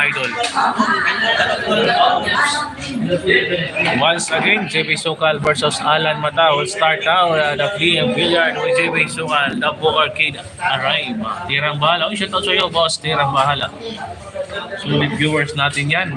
idol. Once again, JB Sukal versus Alan Mata will start now. The Fleeing Billiard with JB Sukal. The Poker Kid arrive. Tirang bahala. Uy, shout out sa'yo, boss. Tirang bahala. Sulit viewers natin yan.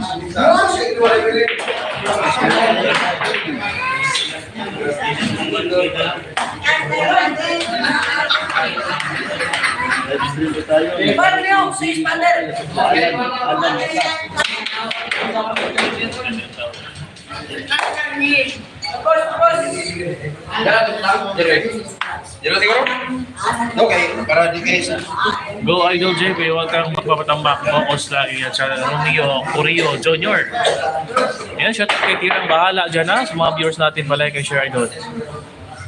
Go Idol JB, huwag kang magpapatambak. Focus lagi at sa Romeo Corio Jr. Yan, shout out kay Tirang bahala dyan ha. Sa mga viewers natin pala kay Share Idol.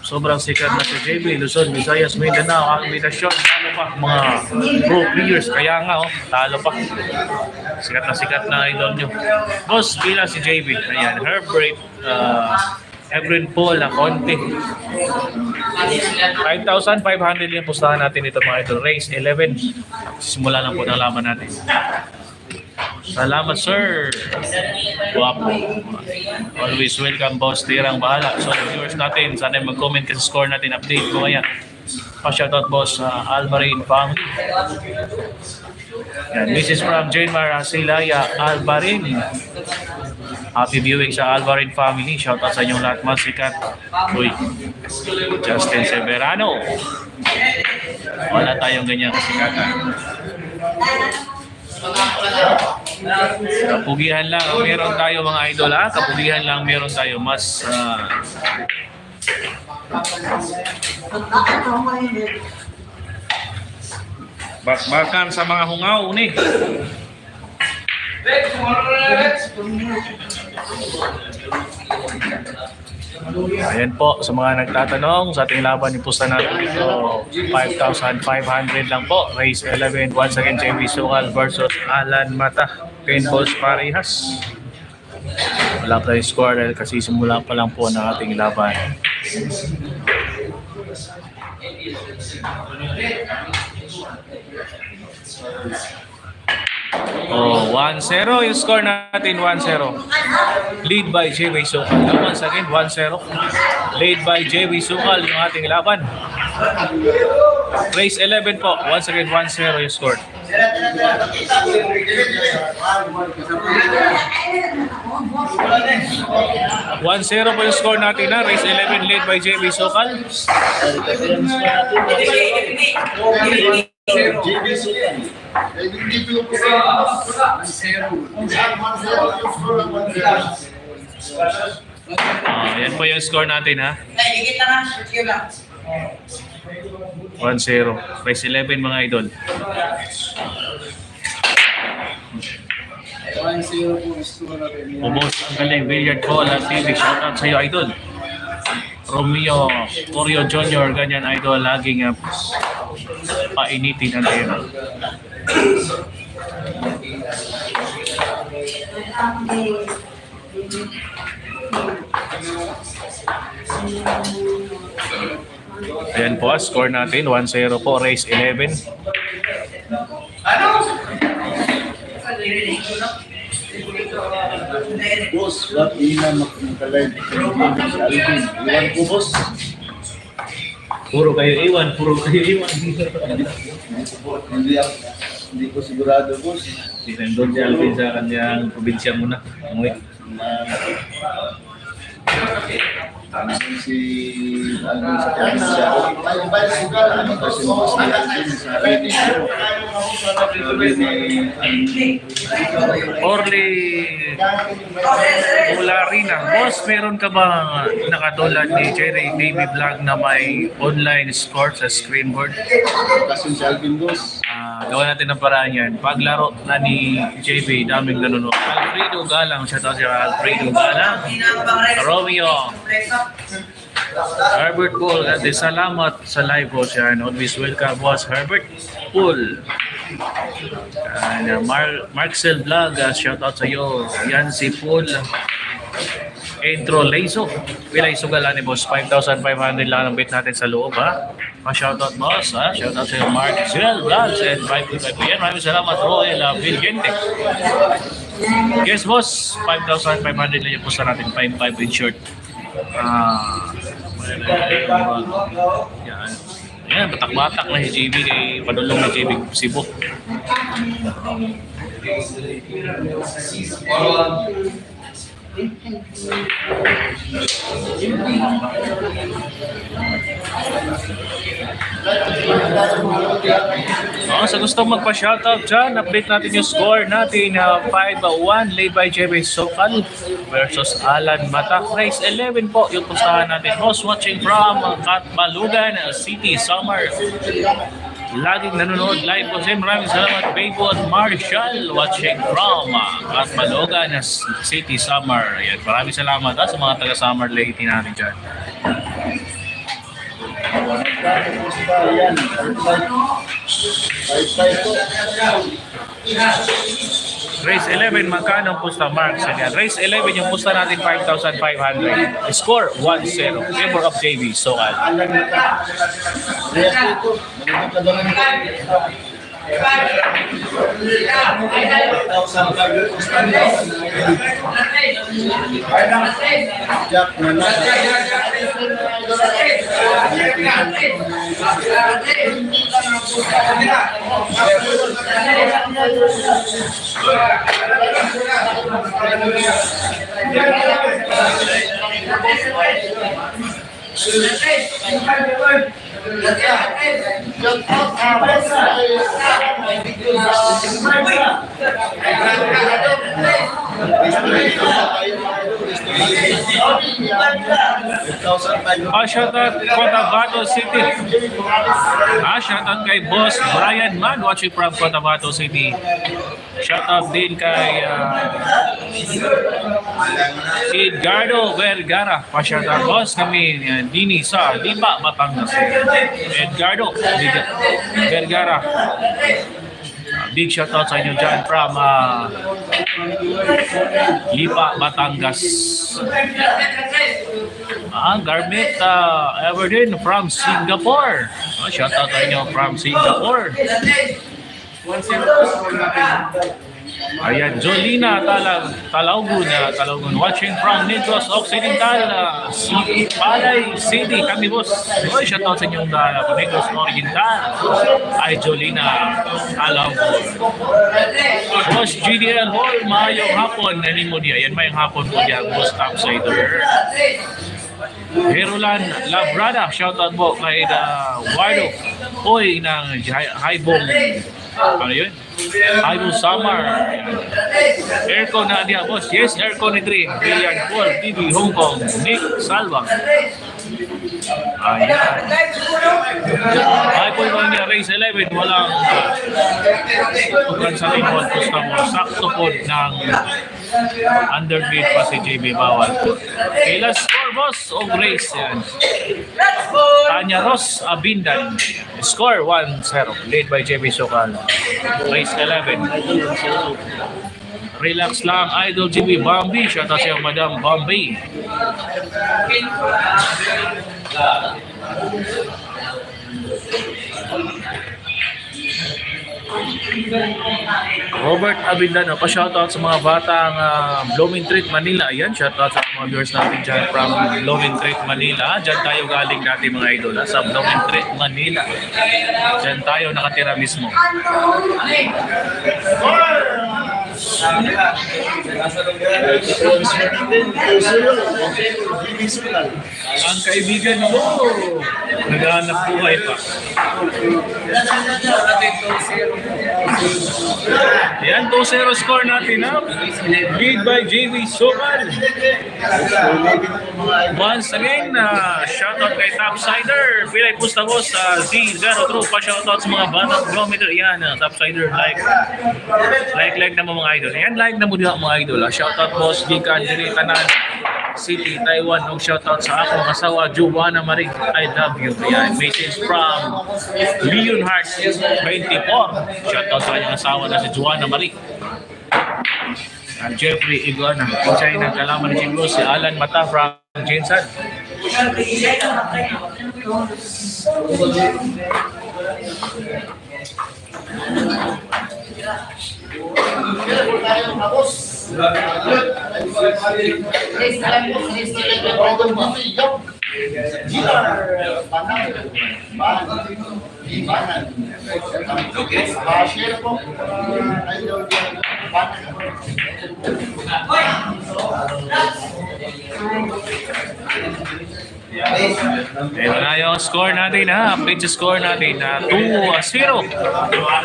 Sobrang sikat na si JB, Luzon, Visayas, Mindanao, ang invitasyon. Talo pa, mga pro players. Kaya nga, talo pa. Sikat na idol nyo. Boss, pila si JB. Ayan, Herbert, Ebrin Paul, Conte. 5,500 yung pustahan natin ito mga idol. Race 11. Simula lang po ng laban natin. Salamat sir. Guwapo. Always welcome boss. Tirang bahala. So viewers natin, sana mag-comment ka sa score natin. Update ko kaya. Pa-shoutout boss Alvarin family. Yan, this is from Jane Mara Silaya Alvarin. Happy viewing sa Alvarin family. Shoutout sa inyong lahat mga sikat. Uy, Justin Severano. Wala tayong ganyan kasikatan. Kapugihan lang meron tayo mga idol ha. Kapugihan lang meron tayo. Mas bakbakan sa mga hungaw ni. Ayan po, sa mga nagtatanong sa ating laban ni pusta natin dito, 5,500 lang po. Race 11, once again JB Sukal versus Alan Mata. 10 balls parehas. Wala pa yung score dahil kasi simula pa lang po ng ating laban. Oh, 1-0 yung score natin, 1-0. Lead by JB Sukal. Once again, 1-0. Lead by JB Sukal yung ating laban. Race 11 po. Once again, 1-0 yung score. 1-0 po yung score natin na. Race 11 lead by JB Sukal. JB Sukal. Yan po yung score natin ha. 1-0. Race 11 mga idol. 1-0 po score natin. Ubos ang galing. Billiard Ball at TV. Shoutout sa iyo idol. Romeo Corio Jr. Ganyan idol. Laging painitin ang tema. Ayan po, score natin 1-0 po, race 11. Boss, wag ina magkalay. Iwan ko boss. Puro kayo iwan, puro kayo iwan. Hindi ko sigurado boss. Sinendon si Alvin sa kanyang probinsya muna. Si Alvin sa probinsya. Kasi mas ni Alvin sa ready. Orly Bularina. Boss, meron ka ba nakatulad ni Jerry Navy Vlog na may online score sa screenboard? Kasi si Alvin boss. Gawa natin ng paraan yan. Paglaro na ni JB, daming nanonood. Alfredo Galang, shoutout siya Alfredo Galang. Romeo Herbert Paul, salamat sa live po siya. Always welcome boss Herbert Paul. And Marcel Vlog, shoutout sa iyo. Yan si Paul. Intro Leiso. Pilay sugalan ni boss. 5,500 lang ang bet natin sa loob, ha? Pa-shoutout boss, ha? Shoutout sa Mark Zell Vlogs and 525 yan. Maraming salamat, Roel Vilgente. Yes, boss. 5,500 lang yung pusta natin. 5,500 in short. Yan. Yan, batak-batak na si JB kay padulong na JB Cebu. Sa gusto magpa-shoutout dyan, update natin yung score natin. 5-1 led by JB Sokal versus Alan Matak. Race 11 po yung pustahan natin. Host watching from Catbalugan City, Summer. Laging nanonood live po siya. Maraming salamat, Baybo at Marshall, watching from Catbalugan City, Summer. Ayan, maraming salamat sa mga taga-Summer Lady natin dyan. Race 11, magkano ang pusta, Mark? Race 11, yung pusta natin 5,500. Score 1-0. Favor of JB Sokal. Shoutout Cotabato City. Shoutout kay Boss Brian Man watching from Cotabato City. Shoutout din kay Edgardo Vergara. Pa-shoutout boss kami dini sa Lipa, Batangas. Edgardo Vergara. Big shoutout sa inyo dyan from Lipa, Batangas. Garment Everdeen from Singapore. Shoutout sa inyo from Singapore. Ayan, Jolina Talaugun watching from Negros Occidental Palay City. Kami boss. Shoutout sa inyong Negros Occidental. Ay Jolina Talaugun. Boss GDL Hall, mayong hapon. Nanin mo niya. Yan mayong hapon po niya. Boss Topsider. Herolan Labrada. Shoutout po kay Wardo Hoy ng Haibong. Ano yun? Haibong Summer. Aircon na niya, boss. Yes, aircon ni Dre. Billiard Paul, TV, Hong Kong. Nick Salva. Ayan. Haibong na niya, race 11. Walang sa limon. Gusto mo, sakto po ng underbid pa si JB Bawal. Okay, last score, boss, of race. Yan. Tanya Ross Abindan. Score 1-0. Led by JB Sokal. Race 11. Relax lang, Idol JB Bambi. Shoutout sa Madam Bambi. Robert Abindano, pa-shoutout sa mga batang Blooming Treat, Manila. Ayan, shoutout sa mga viewers natin dyan from Blooming Treat, Manila. Dyan tayo galing natin mga idol, sa Blooming Treat, Manila. Dyan tayo nakatira mismo. Ang kaibigan mo, naghahanap buhay pa. Yan, 2-0 score natin, ha? Lead by JB Sokal. Once again, shoutout kay Topsider. Pilay pusta boss sa Z0 True. Pa-shoutout sa mga batang kilometer. Yan, Topsider, like na mo mga idol. Yan, like na mo din mga idol. Shoutout boss, Gikan, Jiri, Tanan City, Taiwan. Og shoutout sa akong asawa, Joanna Marie. I love you. Yan, message from Leon Hart 24. Shoutout sa kanyang asawa na si Joanna Marie. Jeffrey Iguana. Kinsay ng kalaban ni Chinglo si Alan Mata from Jinsan. Ito na yung score natin ha. Update sa score natin na 2-0.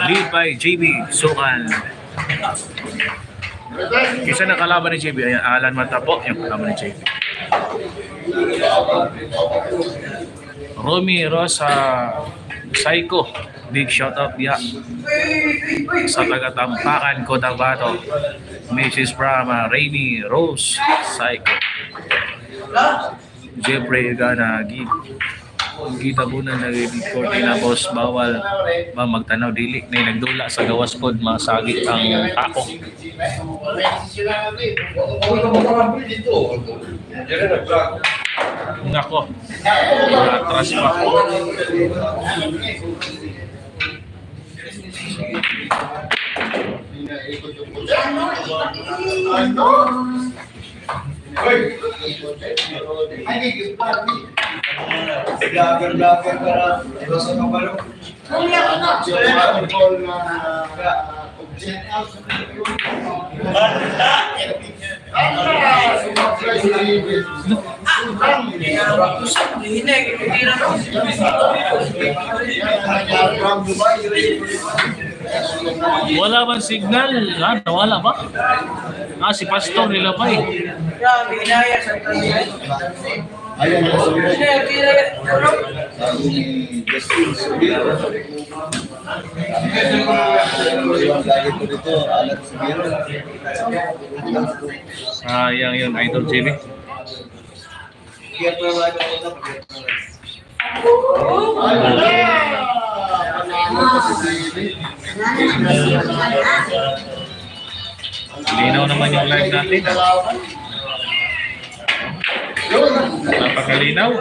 Lead by JB Sukan. Isa na kalaban ni JB. Ayan, Alan Mata po. Yung kalaban ni JB. Romy Rosa Psycho. Big shoutout ya sa taga-Tampakan, Cotabato. Mrs. from Rainy Rose Psycho. Jeffrey Gana kita muna nag-record na boss bawal ba magtanaw dili na nagdula sa gawas pod masagi ang tako. Nako. Atras pa. Wala bang signal? Wala ba? Si Pastor nila pa eh. Ayan na sumunod. Sabi ni Justin Subiro. Yung lagi ko dito, Alan Subiro. Sayang yun, Idol JB. Linaw naman yung live natin. Napakalinaw.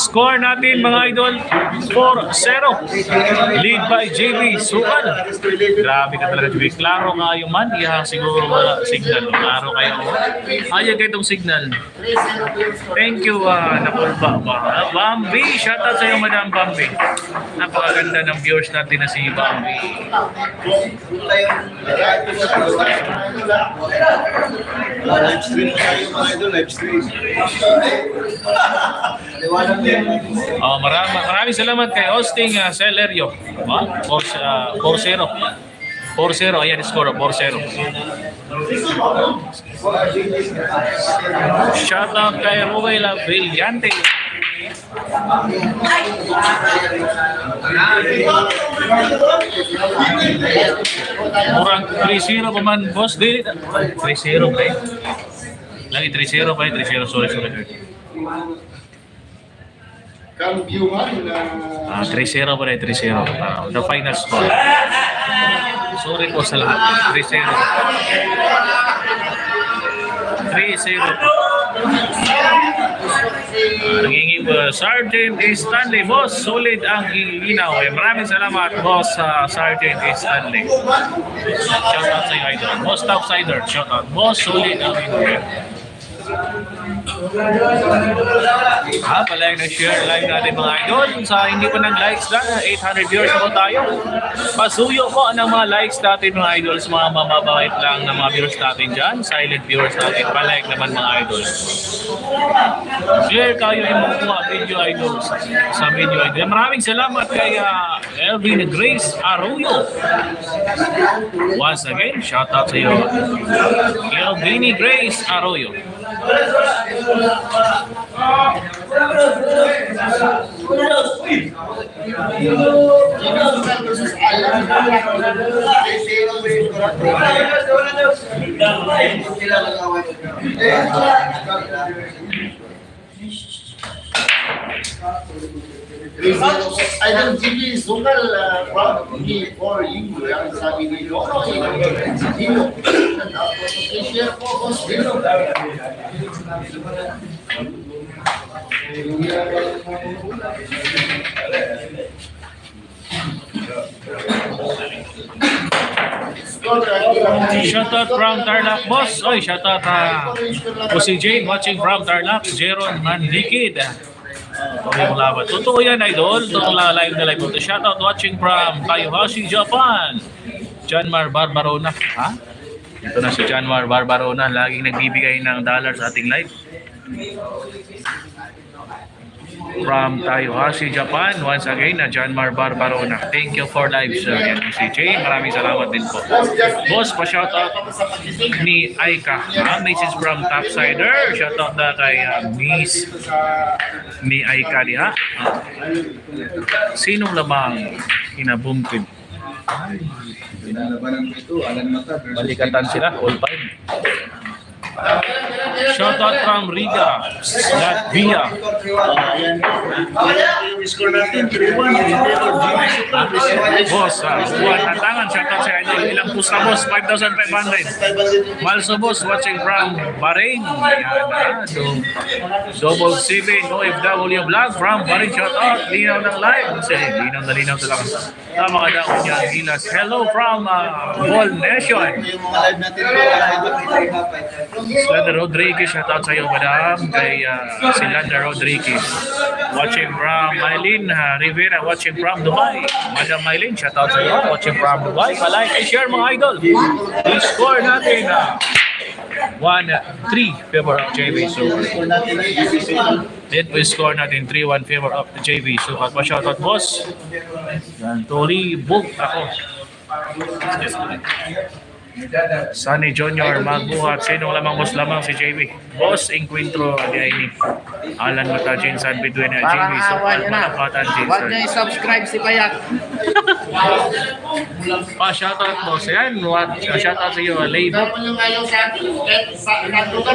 Score natin mga idol 4-0. Lead by JB Sukan. Grabe ka talaga JB. Klaro kayo man. Iya siguro wala signal. Klaro kayo. Ayan kayo itong signal. Thank you. Nakulba ba? Bambi. Shoutout sa iyo Madam Bambi. Napakaganda ng viewers natin na si Bambi. Live stream tayo mga idol, live stream. Maraming salamat kay Hosting Celerio. 4-0. 4-0. Ayan, score 4-0. Shoutout kay Ruela Brillante. Murang 3-0 pa man, boss. 3-0 pa eh. Lagi 3-0 pa eh. 3-0, sorry. Kambyuhan na... 3-0 pa rin, 3-0. The final score. Sorry po sa lahat. 3-0. 3-0. Nangingi po, Sergeant Stanley. Boss, solid ang ilinaw. Maraming salamat, Boss Sergeant Stanley. Shoutout sa iyo, idol. Boss Topsider, shoutout. Boss, solid ang ilinaw. Palike na share live natin mga idol. Sa hindi pa nag-likes na, 800 viewers na po tayo. Pasuyo po ng mga likes natin mga idol sa mga mamabait lang na mga viewers natin dyan. Silent viewers natin. Palike naman mga idol. Share kayo yung mga video idol sa video idol. Maraming salamat kay Elvin Grace Arroyo. Once again, shout out sa iyo. Elvin Grace Arroyo. Idol GB Zungal from me for you. Ang sabi ni Lolo, Dino. Tapos i-share po ko sa Dino. Shoutout from Tarlac, boss. Oy, shoutout po si Jane watching from Tarlac. Jeron Manlikid. Okay, mong laban. Totoo yan, idol. Totoo lang live na live. Shoutout watching from Taiyohashi, Japan. Janmar Barbarona. Ha? Ito na si Janmar Barbarona. Laging nagbibigay ng dollar sa ating live. From Taiyohashi, Japan. Once again, na Janmar Barbarona. Thank you for live, sir. Yan si Jane. Maraming salamat din po. Boss, pa-shoutout ni Aika. Message from Topsider. Shoutout na kay Miss ni Aika niya. Sinong lamang kinabumkin? Pinalabanan ko ito, Alan Mata. Balikatan sila, all five. Shoutout from Riga, Latvia. Yung score natin, 3-1. Boss, buwan tantangan. Shoutout sa idol. Ilang pusta, boss? 5,500. Malso, boss, watching from Bahrain. Yan, Double 7 OFW vlog from Bahrain. Shoutout. Linaw ng live. Kasi linaw na linaw talaga. Tama ka daw niya, Gilas. Hello from Ball Nation. Yung mga live natin, Slanda Rodriguez, shoutout sa iyo, madam. Kay Slanda Rodriguez. Watching from Mylene Rivera, watching from Dubai. Madam Mylene, shoutout sa iyo, watching from Dubai. Palike and share mga idol. I-score natin 1-3 favor of JV. So, then we score natin 3-1 favor of the JV. So, at pa-shoutout, boss. Yan, Tori Book ako. Sunny Junior, magbuhat. Sinong lamang boss lamang si JV? Boss, Encuentro, Adiaini. Alan Mata, Jinsan, between JV. So, Malapatan, Huwag Jinsan. niyo i-subscribe si Bayat. Pa-shoutout, boss. Yan, shoutout sa iyo, Label. Tapos yung ayaw sa atin, sa lugar,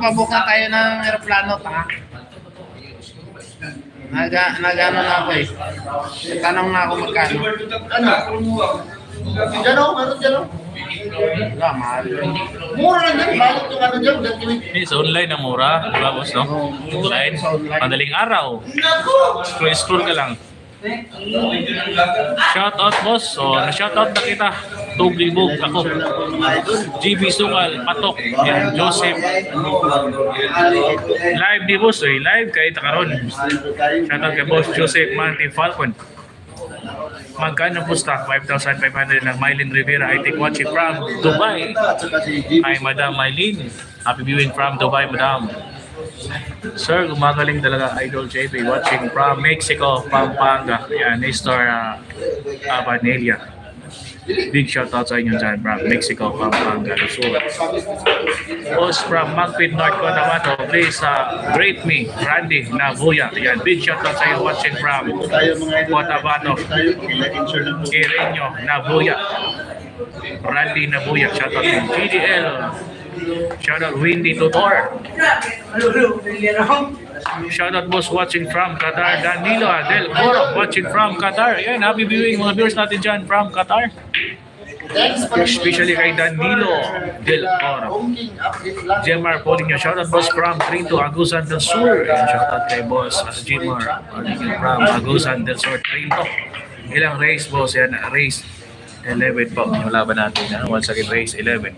Pabook na tayo ng aeroplano, ta. Nag-ano na ako eh. Tanong na ako magkano. Gano'n, meron gano'n. Wala, mahal. Mura lang yan, bakit yung ano dyan? Sa online ang mura, di ba, boss, no? Online, madaling araw. Scroll ka lang. Shoutout, boss. So, na-shoutout na kita. Tuglibog ako. GB Sungal, Patok, yan, Joseph. Live di boss, eh. Live kahit karon. Shoutout kay boss Joseph Manti Falcon. Magkano po stock? 5,500 lang. Mylene Rivera, I think watching from Dubai. Hi, Madam Mylene. Happy viewing from Dubai, Madam. Sir, gumagaling talaga Idol JP. Watching from Mexico, Pampanga. Yan, Nestor Abanelia. Big shoutout sa inyo dyan from Mexico, Pampanga, Luzon. Boss from Magpit, North Cotabato. Please greet me, Randy Nabuya. Yan, big shoutout sa iyo watching from Cotabato. Irenyo Nabuya. Randy Nabuya. Shoutout from GDL. Shoutout Windy Tutor. Shoutout boss watching from Qatar. Danilo Del Coro watching from Qatar. Yan, happy viewing mga viewers natin dyan from Qatar. Especially kay Danilo Del Coro. Jemar Polinyo. Shoutout boss from Trinto, Agusan del Sur. Yan, shoutout kay boss Jemar Polinyo from Agusan del Sur, Trinto. Ilang race boss yan? Race 11 po. Yung laban natin. Once again, race 11.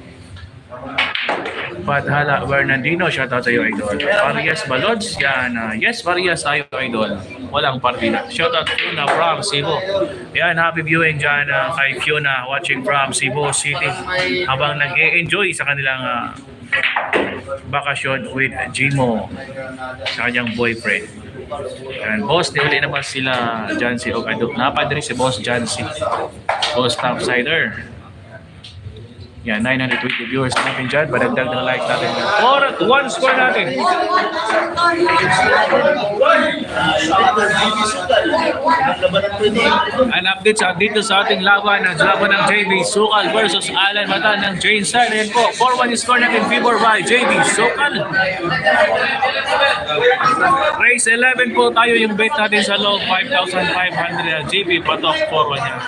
Padhala Bernardino, shoutout sa iyo, idol. Varias Balods, yan. Yes, Varias tayo, idol. Walang partida. Shoutout Fiona from Cebu. Yan, happy viewing dyan kay Fiona watching from Cebu City. Habang nag-e-enjoy sa kanilang bakasyon with Jimo sa kanyang boyfriend. Yan, boss, niuli naman sila Jancy Ogado. Napadri si boss Jancy. Boss Topsider. Yan, 920 viewers natin dyan. Badagdag ng like natin. 4-1 score natin. An update dito sa ating laban ng JB Sukal versus Alan Mata ng Jane Star. Ayan po, 4-1 score natin. Favor by JB Sukal. Race 11 po tayo yung bet natin sa loob. 5,500 JB Patok 4-1 yan.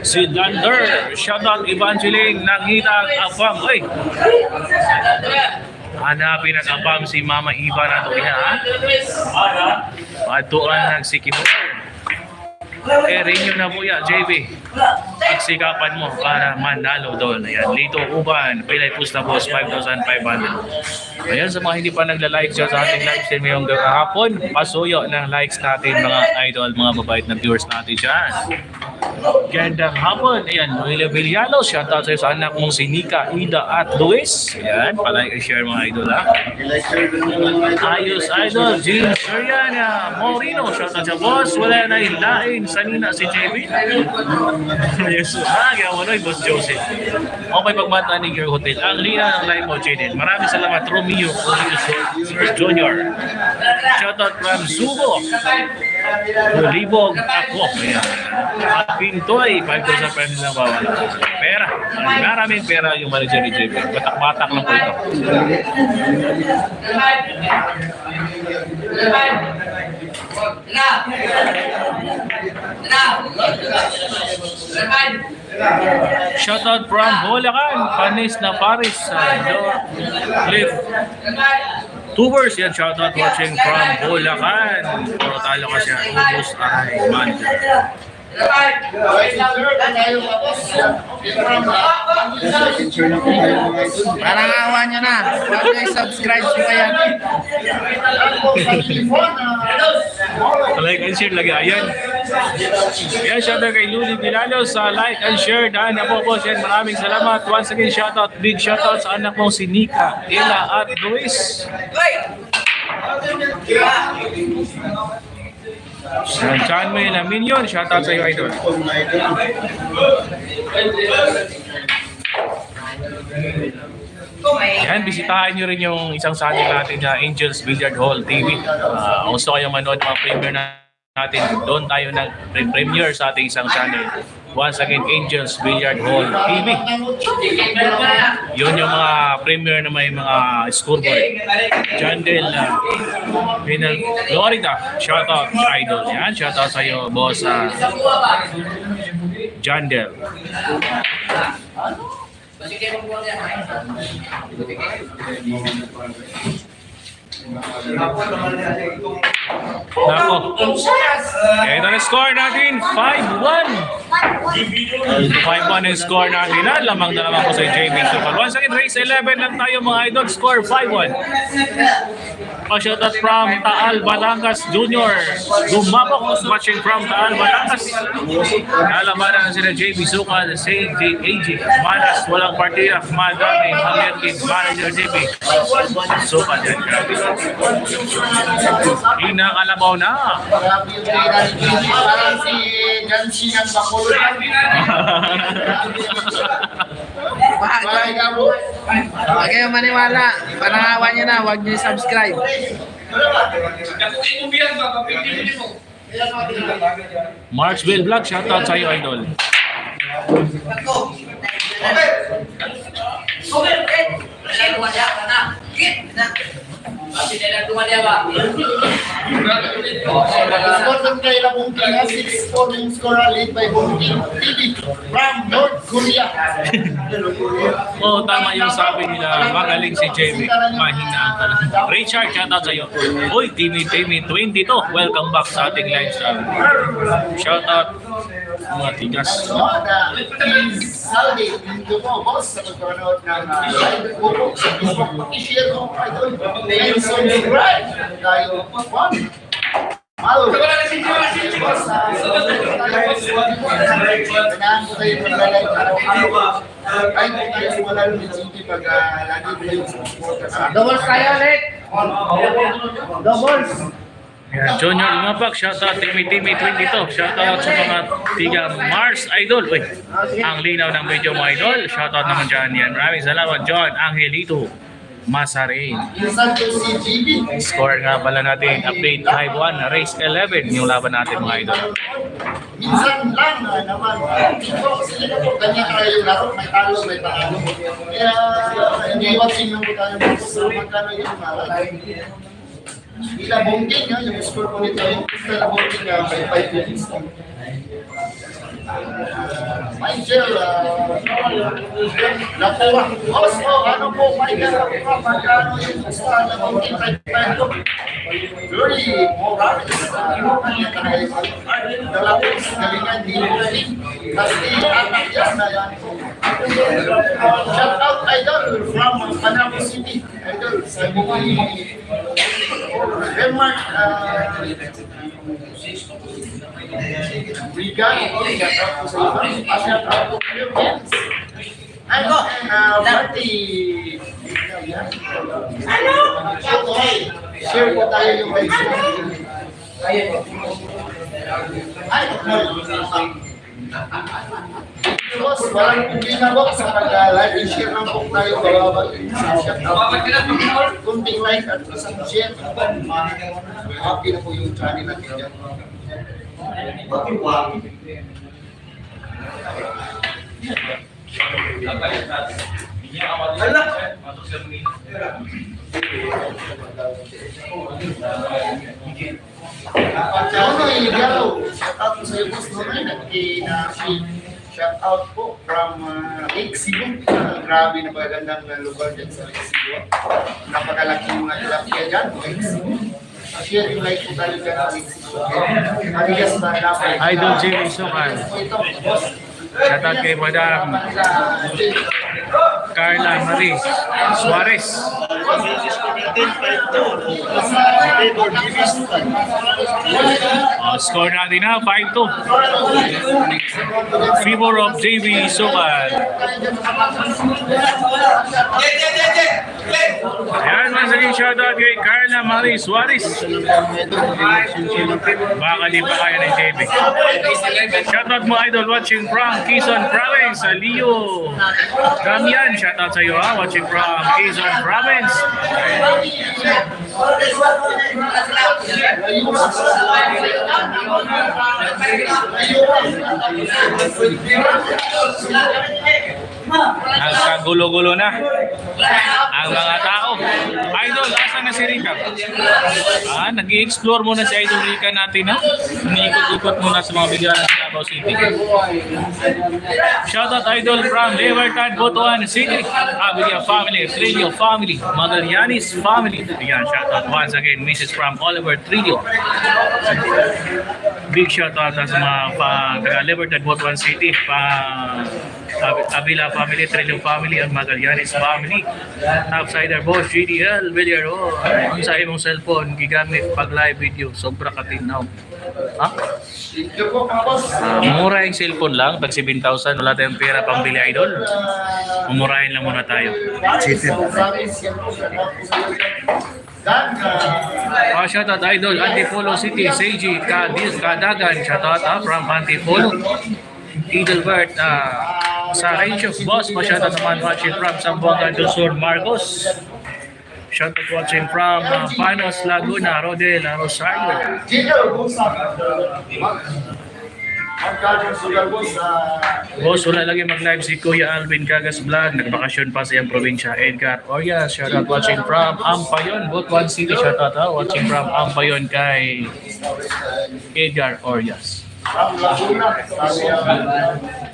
Si Lander, shoutout Evangeline Nangitang Afam. Oy! Hanapin at Afam si Mama Iva na ito. Patuan ng Sikimor. Rin na po yan, JB. Pagsikapan mo para manalo doon. Ayan, Lito Uban, Pilay Pus na boss, 5,500. Ayan, sa mga hindi pa nagla-like sa ating live stream ngayong hapon, pasuyo ng likes natin mga idol, mga babait na viewers natin dyan. Gandang hapon. Ayan, Noelia Villalo, shoutout sa iyo sa anak mong si Nika, Ida at Luis. Ayan, palike and share mga idol ha. Ayos idol, Jean Soriana Morino, shoutout sa boss. Wala na ilain sa nina si JB. Yes, kaya mo boss Joseph. Okay, pagmata ni Gear Hotel. Ang lina ng live mo, Jaden. Maraming salamat, Romeo Junior. Shoutout from Subo. Libog ako. Ayan. At Pintoy, 5,000 pesos lang bawal. Pera. Maraming pera yung manager ni JB. Batak-batak lang po ito. Shoutout from Bulacan, Panis na Paris, Cliff Tubers, yan, shoutout watching from Bulacan. Puro talo kasi ubus ay manager. Parang awa nyo na. Huwag kayo subscribe ko yan. Like and share lagi. Ayan. Ayan, shoutout kay Luli Bilalo sa like and share. Daan na po boss. Yan, maraming salamat. Once again, shoutout. Big shoutout sa anak mong si Nika, Ella at Luis. John May na Minion, shoutout sa iyo idol. Yan, bisitahin nyo rin yung isang channel natin na Angels Billiard Hall TV. Gusto kayo manood mga premiere natin, doon tayo nag-premiere sa ating isang channel. Once again, Angels Billiard Hall TV. Yun yung mga premiere na may mga scoreboard. Jandel Pinal Florida, shoutout idol. Yan, shoutout sa iyo boss Jandel. Nako. Ito na score natin, 5-1. 5-1 yung score natin. Lamang na naman po sa JB Sukal. Once again, race 11 lang tayo mga idol. Score 5-1. Pa-shoutout from Taal Batangas Junior. Gumabok watching from Taal Batangas. Nalamanan na sila JB Sukal, AJ Manas, walang partida, madami, American manager JB Sukal. Inakalabaw na. Parang si Jansi ng Bacolod. Huwag kayong maniwala. Panangawa nyo na. Huwag nyo subscribe. Marksville Vlog, shoutout sa iyo idol. Important kay Labungking, 6-4 yung score lead by Bungking TV from North Korea. Oo, tama yung sabi nila, magaling si Jamie, mahinaan ka lang. Richard, shoutout sa iyo. Uy, Timmy 22, welcome back sa ating live stream. Shoutout mga tigas. Saldi, hindi mo, boss, sa pagkanood ng live po sa Facebook, i-share mo idol. And subscribe dahil one. Malo. Boss, kailangan ko kayo mag-like araw-araw. Kahit hindi tayo simula ng GT pag lagi ko yung support sa Doubles tayo ulit. Doubles. Yan, Junior Lumapak, shoutout Timmy 22, shoutout sa mga tiga Mars Idol. Uy, ang linaw ng video mo Idol, shoutout naman dyan yan. Maraming salamat John Angelito Masarin. Minsan to si GB. Score nga pala natin, update 5-1, race 11, yung laban natin mga Idol. Minsan lang naman. Dito kasi ganyan tayo yung laro. May talo, may talo. Kaya hindi watching lang po tayo sa magkano yung malay. Ila Bongging, yung score ko nito, yung Ila Bongging may 5 minutes. Michael, Lapura. Also, ano po, Michael Lapura, magkano yung sa Ila Bongging 5 Very Morales. Dalawang galingan di Bongging. Kasi anak yan na yan. Shout out Idol from Panama City. Idol, sa Denmark, Regan, shout out to Philippines. Ano? Marty. Ano? Share po tayo yung Boss, walang problema boss sa pag-live and share lang po tayo bababa kunting like at isang share happy na po yung channel natin dyan. Ano yung galaw? Shout out po sa iyo boss noon shout out po from Lake Cebu. Grabe na magandang lugar dyan sa Lake Cebu. Napakalaking mga tilapia dyan, Lake Cebu. Share yung like po tayo dyan sa Lake Cebu. Adigas na dapat. Idol Jimmy Sukan. Ito, boss. Shout out kay Madam Carla Marie Suarez. Score natin na 5-2. Favor of JV Sukan. Ayan, once again shout out kay Carla Marie Suarez. Baka di pa kaya ng JV. Shout out mo Idol watching from Quezon Province, Leo Damian, shout out sa iyo watching from Quezon Province. Nagkagulo-gulo na ang mga tao. Idol, asan na si Rika? Nag-i-explore muna si Idol Rika natin, ha? Umiikot-ikot muna sa mga bigyan ng Davao City. Shoutout Idol from Libertad, Botoan City. Abilia family, Trillo family, Magallanes family. Ayan, shoutout once again, Mrs. from Oliver Trillo. Big shoutout sa mga taga Libertad, Botoan City, Avila family, Trillo family, at Magallanes family. Outsider boss, GDL, Villaro. Ang sa imong cellphone, gigamit pag live video, sobra katinaw. Ha? Mura yung cellphone lang, tag 7,000, wala tayong pera pang bili Idol. Mumurahin lang muna tayo. Shoutout Idol, Antipolo City, Seiji, Kadagan, shoutout from Antipolo. Edelbert, sa range of boss, shoutout naman watching from Zamboanga del Sur, Marcos. Shoutout watching from Panos, Laguna, Rodel, Rosario. Boss, wala lagi mag-live si Kuya Alvin Cagas Vlog. Nagbakasyon pa sa iyang probinsya. Edgar Orias, shoutout watching from Ampayon, Butuan City. Shoutout watching from Ampayon kay Edgar Orias.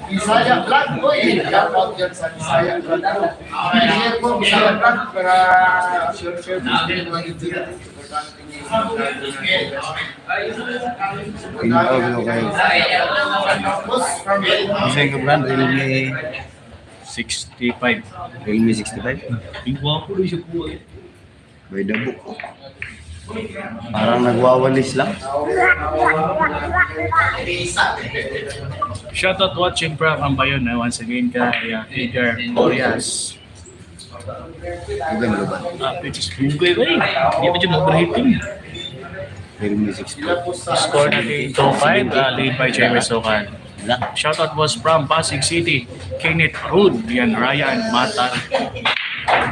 Bisaya Vlog ko shoutout dyan sa Bisaya Vlog ko. Share po, Bisaya Vlog para share po din mga ito. Pinakaw kayo. Isa yung brand, Realme 65. Realme 65. Tingwa ko rin siya po. By the book. Parang nagwawalis lang. Shoutout watching from Ampayon once again kay Edgar Orias. Ibang luban. Which is bugay ba eh. Hindi pa dyan mag-rating. Realme 60. Sila po sa Score natin 2-5, lead by Jamie Sokan. Wala. Shoutout was from Pasig City, Kenneth Rude, yan Ryan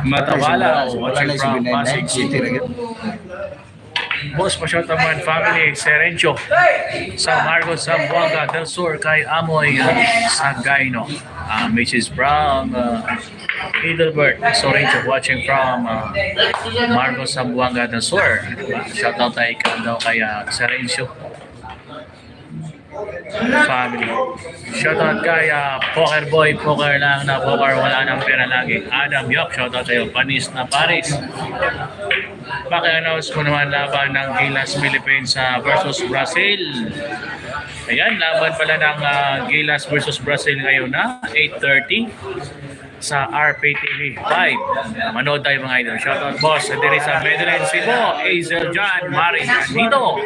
Matawala, watching from Pasig City. Boss pa-shoutout man family, Serencio, San Marcos, Zamboanga del Sur, kay Amoy Sagaino. Mrs. from Edelbert Sorencio, watching from Marcos, Zamboanga del Sur. Shoutout tayo kay Serencio family. Shoutout kay Poker Boy, poker lang na poker, wala nang pera lagi. Adam Yok, shoutout sa'yo. Panis na Paris. Paki-announce mo naman laban ng Gilas Philippines versus Brazil. Ayan, laban pala ng Gilas versus Brazil ngayon na 8:30 sa RPTV 5. Manood tayo mga idol. Shoutout boss. Diri sa Medellin, Cebu, Azel John, Marin Nito.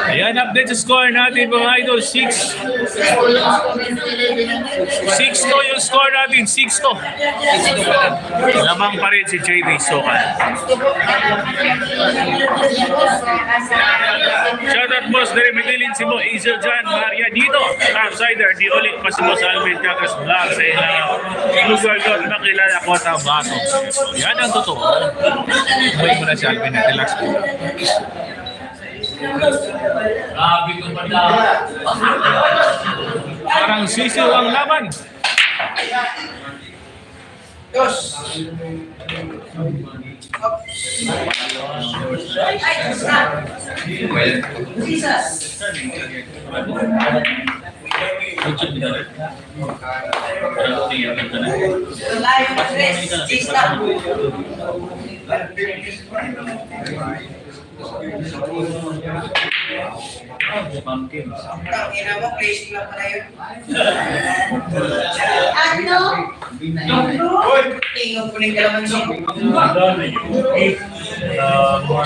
Ayan, update sa score natin mga idol. 6-2 yung score natin. 6-2. Lamang pa rin si JV Sokan. Shoutout boss dari Medellin, Cebu, Azel John, Maria Dito, Topsider, di ulit pa si Boss Alvin Kakas Vlog sa ilang lugar doon makilala ko sa bato. Yan ang totoo. Uwi mo na si Alvin, relax ko. Grabe ko pa na. Parang sisiw ang laban. Dos.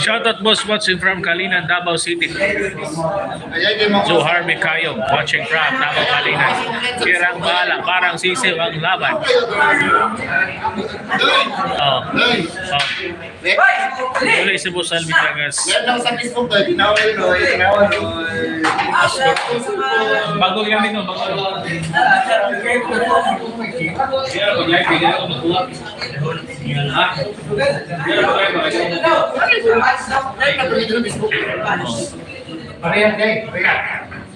Shoutout boss watching from Kalinan, Davao City. Johar Mikayog watching from Davao Kalinan. Kirang bala, parang sisiw ang laban. Tuloy si Boss Alvin Kagas. Yan lang sa Facebook ba? Tinawal no. Tinawal no. Bago yan ito, bago.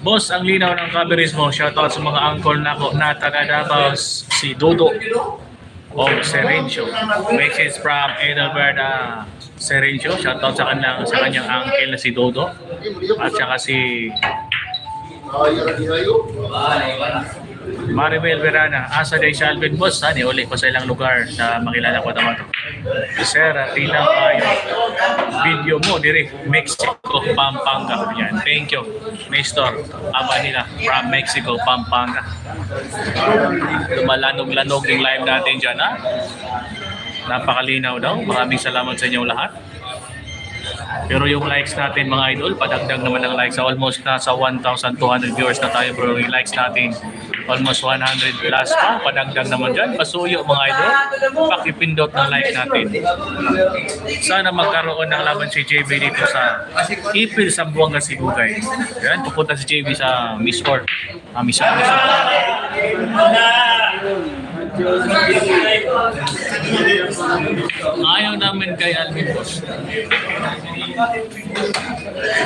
Boss, ang linaw ng coverage mo. Shoutout sa mga uncle na ko na taga Davao, si Dodo o Serencio. Message from Edelbert Serencio. Shoutout sa kanyang uncle na si Dodo. At saka si Maribel Verana. Asa day si Alvin boss. Hani, uli ko sa ilang lugar na makilala ko naman ito. Sir, tinaw kayo. Video mo, diri Mexico, Pampanga. Yan. Thank you. Nestor Amanila from Mexico, Pampanga. Lumalanog-lanog yung live natin dyan, ha? Napakalinaw daw. Maraming salamat sa inyong lahat. Pero yung likes natin mga idol, padagdag naman ng likes. Almost nasa 1,200 viewers na tayo bro. Yung likes natin, almost 100 plus pa. Padagdag naman dyan. Pasuyo mga idol. Pakipindot ng like natin. Sana magkaroon ng laban si JB dito sa Ipil, Zamboanga, Cebu guys. Yan, pupunta si JB sa Miss Or. Miss Or. Ayaw namin kay Alvin boss.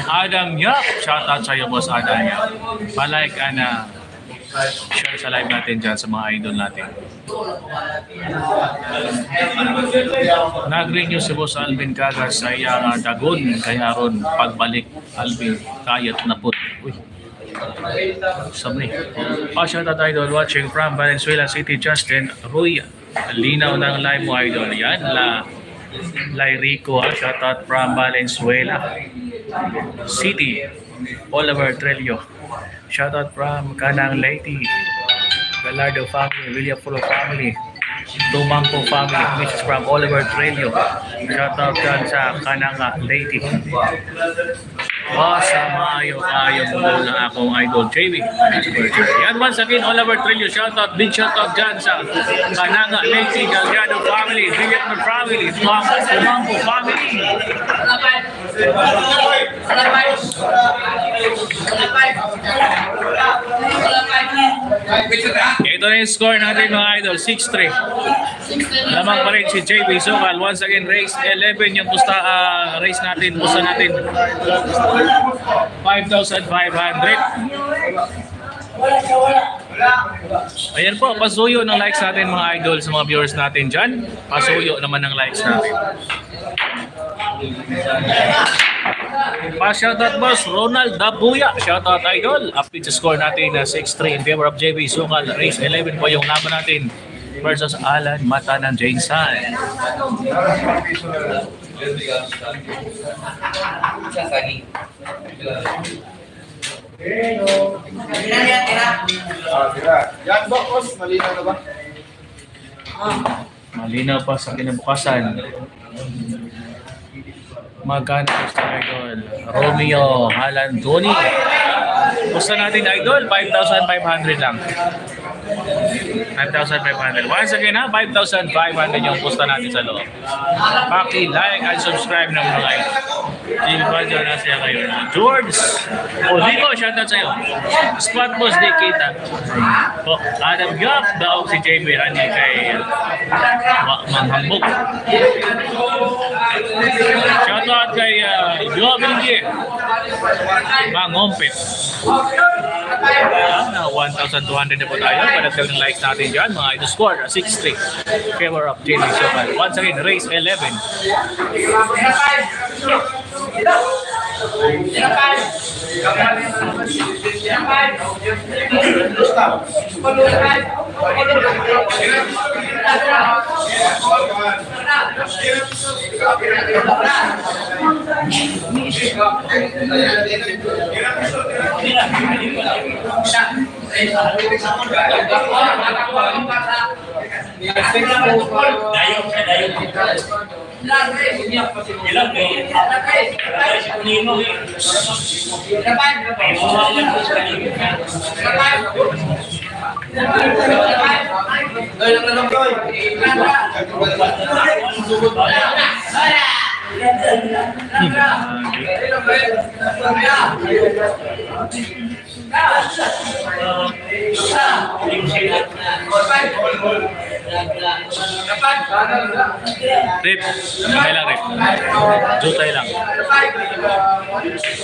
Adam Yap, shoutout sa iyo boss Adam Yap. Palike na share sa live natin dyan sa mga idol natin. Nag-renew si boss Alvin Kagas sa iyang dagon kaya ron pagbalik Alvin kayat na po. Uy. Sabi. Shoutout idol watching from Valenzuela City, Justin Ruy. Linaw ng live mo idol. Yan, Rico, shoutout from Valenzuela City. Oliver Trello. Shoutout from Kanang Lady. Galardo family, Villafolo family. Tumangko family, Mrs. from Oliver Trello. Shoutout dyan sa Kanang Lady. Basta maayo-ayo mo na akong idol JB. Yan once again, Oliver Trillo, shoutout, big shoutout dyan sa Kananga, Lexi, Galgado family, Vietnam family, Tumampo family. Ito na yung score natin mga idol, 6-3. Lamang pa rin si JB Sokal. Once again, race 11 yung race natin, pusta natin. 5,500. Ayan po, pasuyo ng likes natin mga idol sa mga viewers natin dyan. Pasuyo naman ng likes natin. Pa-shoutout boss, Ronald Dabuya. Shoutout idol. Update sa score natin na 6-3 in favor of JB Sokal. Race 11 po yung laban natin versus Alan Mata ng Jane San. Yan ba, boss? Malinaw na ba? Malinaw pa sa kinabukasan. Magkano gusto idol? Romeo Halandoni. Gusto natin idol, 5,500 lang. 5,500. Once again ha, 5,500 yung pusta natin sa loob. Paki-like and subscribe ng mga idol. Jimmy Padjo na siya kayo. George Odico, shoutout sa'yo. Spot boss di kita. Adam Gap, daog si JB Ani kay Manghambog. Shoutout kay Joe Bilge Mangompet. Na 1,200 na po tayo. Padagdag ng likes natin dyan. Mga idol score 6-3. Favor of JB Sokal. Once again, race 11. Rip, okay lang Rip. Jutay lang.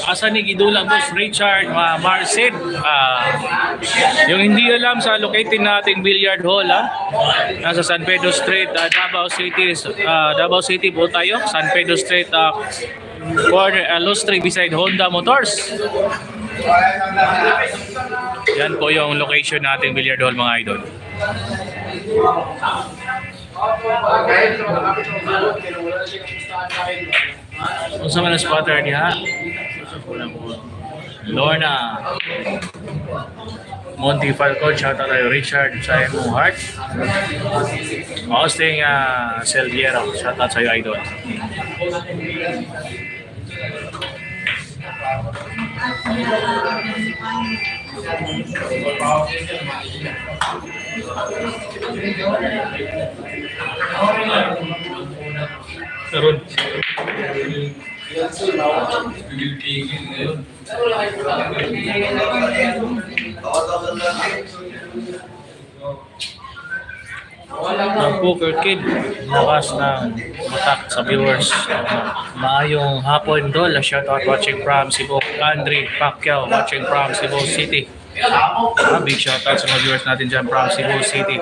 Asa ni Gidulang boss Richard Marcet. Yung hindi alam sa located nating billiard hall nasa San Pedro Street, Davao City po tayo. San Pedro Street, corner Lustri beside Honda Motors. Yan po yung location nating billiard hall mga idol. Kung sa mga spotter niya, Lorna Monty Falcon, shoutout tayo Richard Simon Hart, Austin Selviero, shoutout sa'yo idol. Tarun. Ang Poker Kid, lakas ng matak sa viewers. Maayong hapon dol, shoutout watching from Cebu. Andre Pacquiao watching from Cebu City. Big shoutout sa mga viewers natin dyan from Cebu City.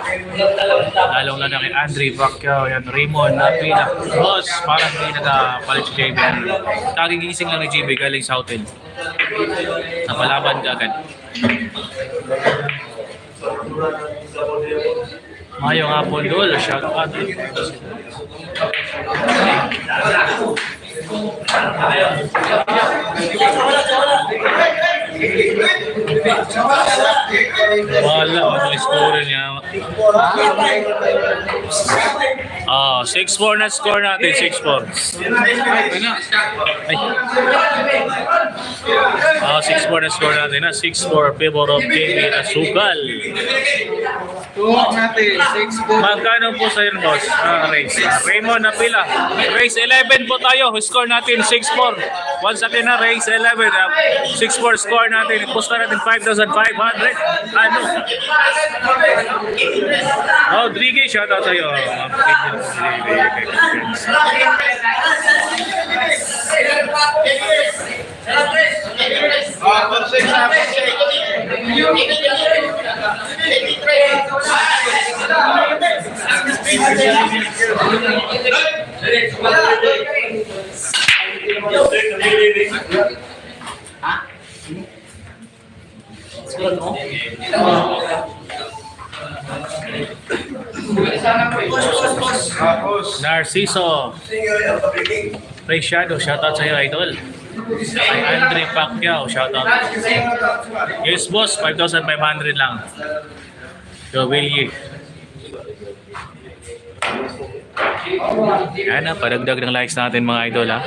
Lalong na kay Andre Pacquiao, yan Raymond Napila. Boss, parang hindi nagpalit si JB. Kagigising lang ni JB galing sa hotel. Napalaban ka agad. Mayong hapon dol, shoutout. Wala, ang score niya. 6-4 na score natin, 6-4. Ay. 6-4 na score natin na. 6-4 favor of JB Asukal. Tuwag natin, 6-4. Magkano po sa yun, boss? Race. Raymond Napila. Race 11 po tayo. Score natin 6-4. Once again na race 11. 6-4 score natin. Pusta natin 5,500. Ano? Rodriguez, shoutout sa'yo. Narciso Preciado, shoutout sa'yo, idol. Kay Andre Pacquiao, shoutout. Yes, boss, 5,500 lang. Yo, Willie. Yan na, padagdag ng likes natin mga idol, ha.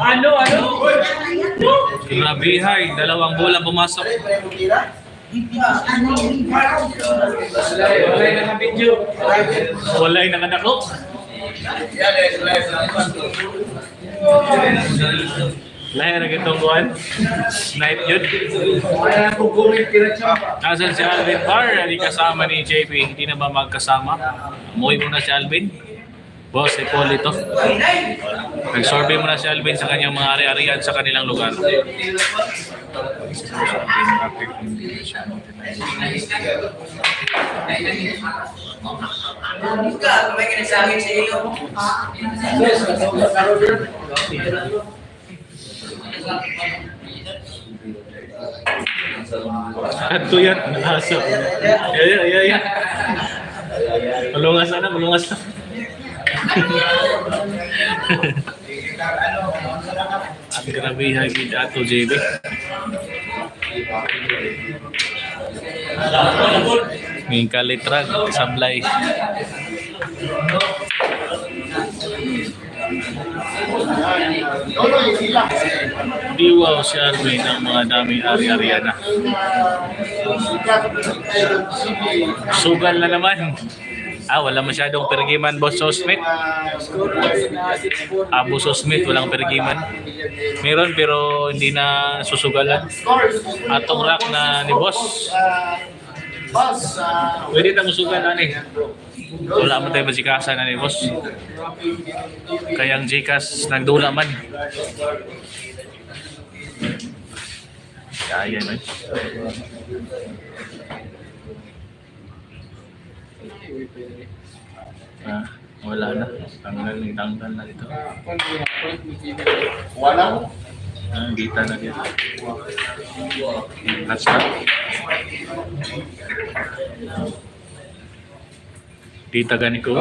Ano? Grabihay, 2 bulan pumasok. Walay na kadako. Lahir na itong buwan. Night yun. Nasaan si Alvin Par? Hindi kasama ni JP. Hindi na ba magkasama? Umuwi muna si Alvin. Boss, si Paul ito. Nag-survey muna si Alvin sa kanyang mga ari-arian sa kanilang lugar. Ato yan, nasa. Ay. Malungas na. Ang grabe hagid ato, JB. Nging kalitrag, sablay. Diwaw si Alvin ang mga daming ari-arian na. Sugal na naman. Wala masyadong pergiman, Boss Sosmith. Boss Sosmith, walang pergiman. Meron pero hindi na susugalan. Atong rack na ni Boss. Pwede tayong sugalan eh. Wala mo tayo masikasan na ni Boss. Kayang Gcash nagdula man. Kaya man. Wala na. Tanggal na dito. Wala. Dita na dito. Hasta. Dita gani ko.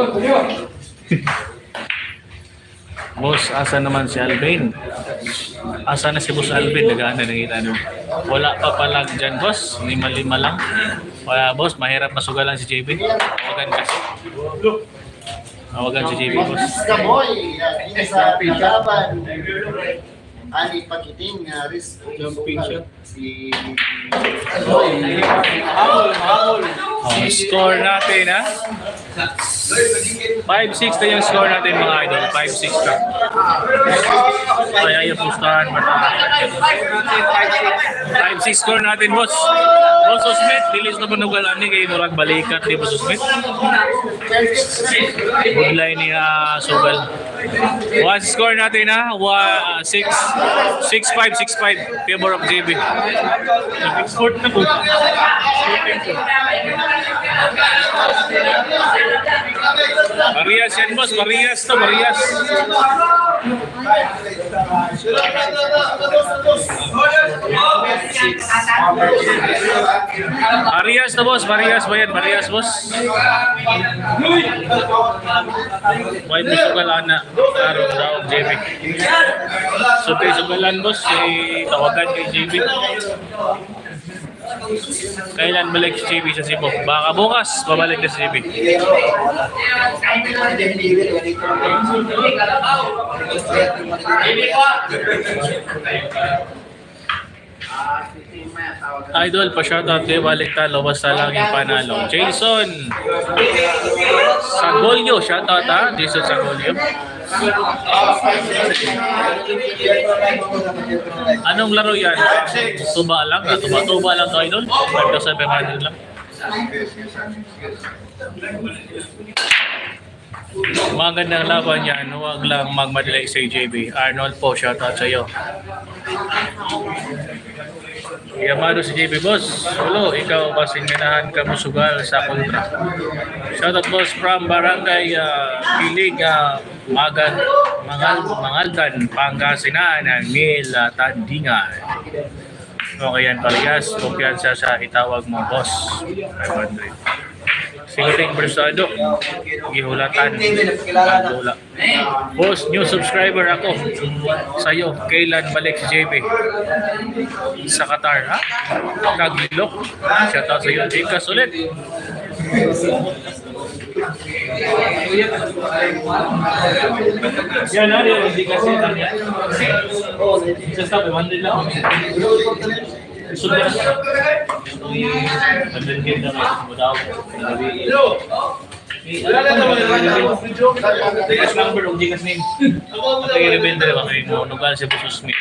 Boss, asa naman si Alvin? Asa na si Boss Alvin? Nagaan na nakita nyo. Wala pa pala dyan, boss. 5-5 lang. Wala, boss. Mahirap masugalan si JB. Tawagan kasi. Tawagan si JB, boss. Kamoy, sa Pinaban. Ani Pakiting, risk jumping shot. Si Score natin, ha? 5-6 na yung score natin, mga idol. 5-6 na. Kaya yung pustahan, mata. 5-6 score natin, boss. Boss Smith, dilis na panugalan ni kay Murag Balikat, di Boss Smith. Good line ni Sugal. One score natin ha, 6-5, favor of JB. Export na po. Marias yan, boss. Marias to, Marias. Marias to, boss. Marias ba yan? Marias, boss. May musugalan na. Araw daw, JB. So, kay sugalan, boss. Tawagan kay JB. Kailan balik si JB sa Cebu? Baka bukas, babalik na si JB. Idol, pa-shoutout kayo, balik talo, basta lang yung panalo. Jason Sagolyo, shoutout ha, Jason Sagolyo. Anong laro yan? Tuba lang? Tuba lang to, Idol? 5,500 lang. Magandang laban yan. Huwag lang magmadali sa JB. Arnold po, shoutout sa iyo. Yamado si JB, boss. Hello, ikaw ba sinminahan ka mo sugal sa kontra? Shoutout, boss, from Barangay Pilig, Mangaldan, Pangasinan, Mil Tandingan. Okay yan, Palias. Kumpiyansa sa itawag mo, boss. 500. Siguting Bersado, Gihulatan, Andula. Boss, new subscriber ako sa'yo. Kailan balik si JB? Sa Qatar, ha? Kagilok. Shoutout sa'yo. Ikas ulit. Yan na rin, hindi kasi tanya. Sa sabi, mandil lang. Sudah. Nandun na may daw. Tikas number o tikas name. Kaya rebelde ba kayo mo? Nugal si Boss Smith.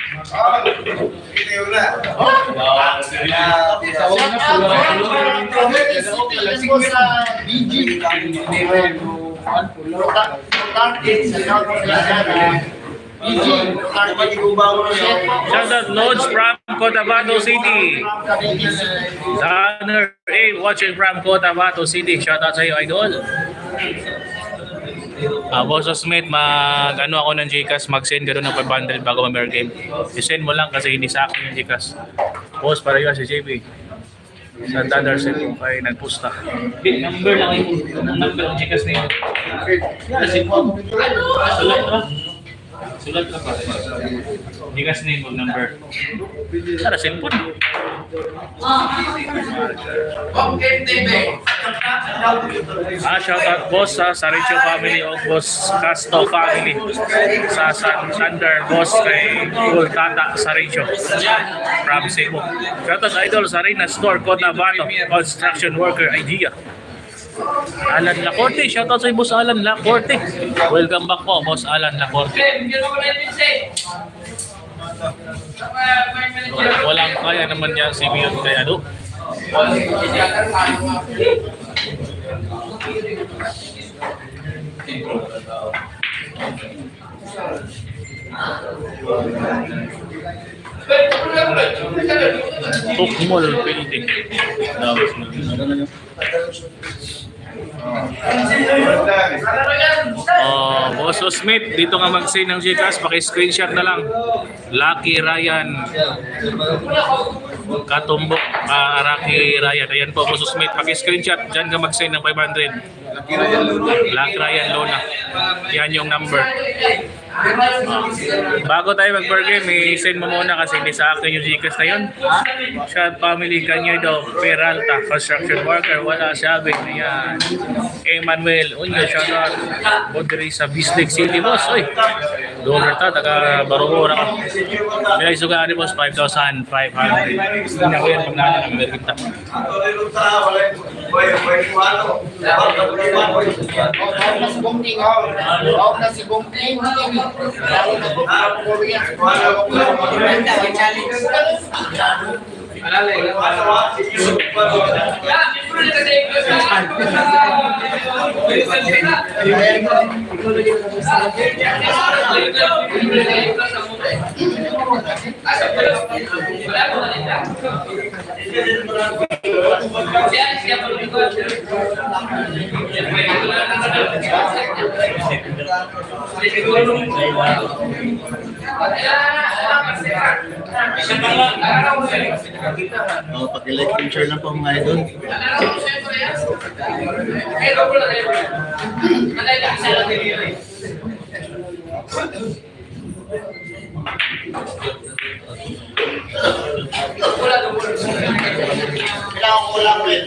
Shoutout Lodge from Cotabato City. Zanner A watching from Cotabato City. Shoutout sa iyo, Idol. Boss Smith, mag-ano ako ng Gcash, mag-send ka doon ng 500 bago ma-mer game. I-send mo lang kasi hindi sa akin yung Gcash. Boss, para yun si JB. Santander set mo kay nagpusta. Number lang yung number ng Gcash na yun. Sulat ka. Sulat ka pa. Gcash name of number. Tara, cellphone. Shoutout boss sa Saricho family o boss Casto family sa Sander boss kay Cool Tata Saricho from Cebu. Shoutout Idol Sarina Store Cotabato construction worker idea. Alan Lacorte, shoutout sa boss Alan Lacorte. Welcome back po boss Alan Lacorte. Walang kaya naman yan si Mion kaya do. Tukmol building. Boss Smith, dito nga mag-send ng Gcash, paki-screenshot na lang. Lucky Ryan Katumbok, Rocky Ryan. Ayan po, Boss Smith, paki-screenshot. Diyan ka mag-send ng 500. Lucky Ryan Lona. Yan yung number. Bago tayo mag-burger, may send mo muna kasi hindi sa akin yung Gcash na yun. Siya, family kanyo daw, Peralta, construction worker, wala sabi niya. Emmanuel, unyo, siya na, Bodri sa Bislig City, boss. Uy, dollar ta, taga Barumura ka. Kaya isugaan ni boss, 5,500. Hindi na ko yan pag nana ng Bergita. Out na si Bongking, out na si Bongking. Lalo na po, Korea. Pag-like and share lang po mga idol. Kailangan ko lang rin.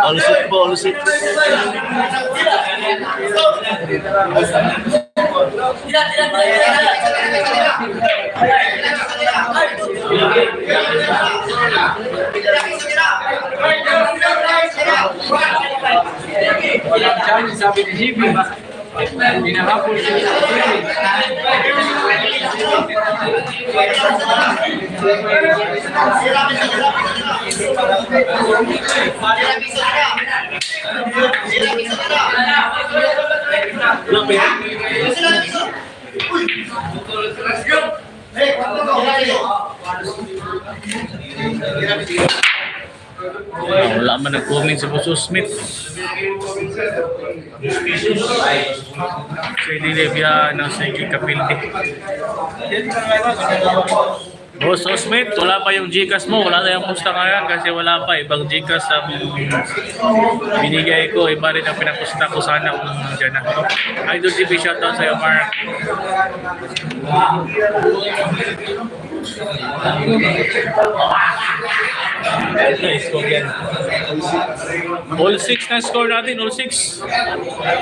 All six po, all six. Sabi ni JB, binahapon siya sa Wala man nag-comment si Boss Smith. Si Dilevia ng Sige Kapilde. Boss Smith, wala pa yung Gcash mo. Wala na yung pusta ngayon kasi wala pa. Ibang Gcash ang binigay ko. Iba rin ang pinapusta ko sana kung dyan na. Idol TV, shoutout sa'yo, Mark. All 6 na score natin, all 6.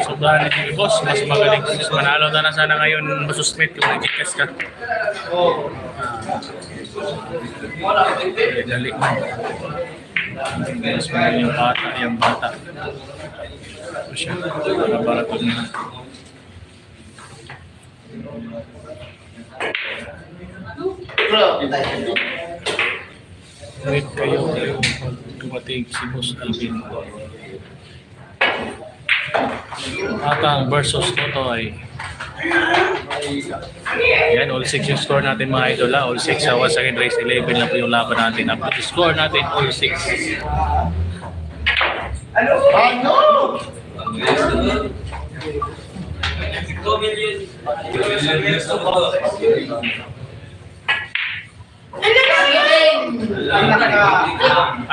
Sobrahan ni Boss, mas magaling. Mas manalo na sana ngayon, Boss Smith, kung nag-Gcash ka. Dali mo. Mas magaling yung bata. Ito siya, para-baraton na. Wait kayo pag dumating si Boss Alvin. Atang versus Totoy. Yan, all 6 yung score natin mga idol. All 6 sa once again, race 11 lang po yung laban natin. Ang score natin, all 6.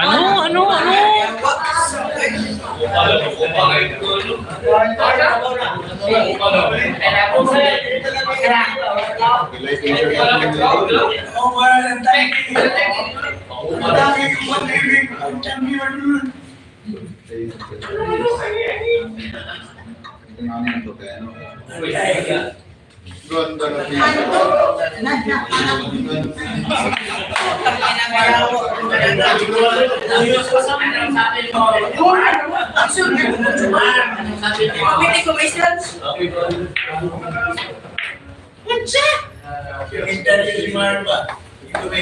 Ano? Ano?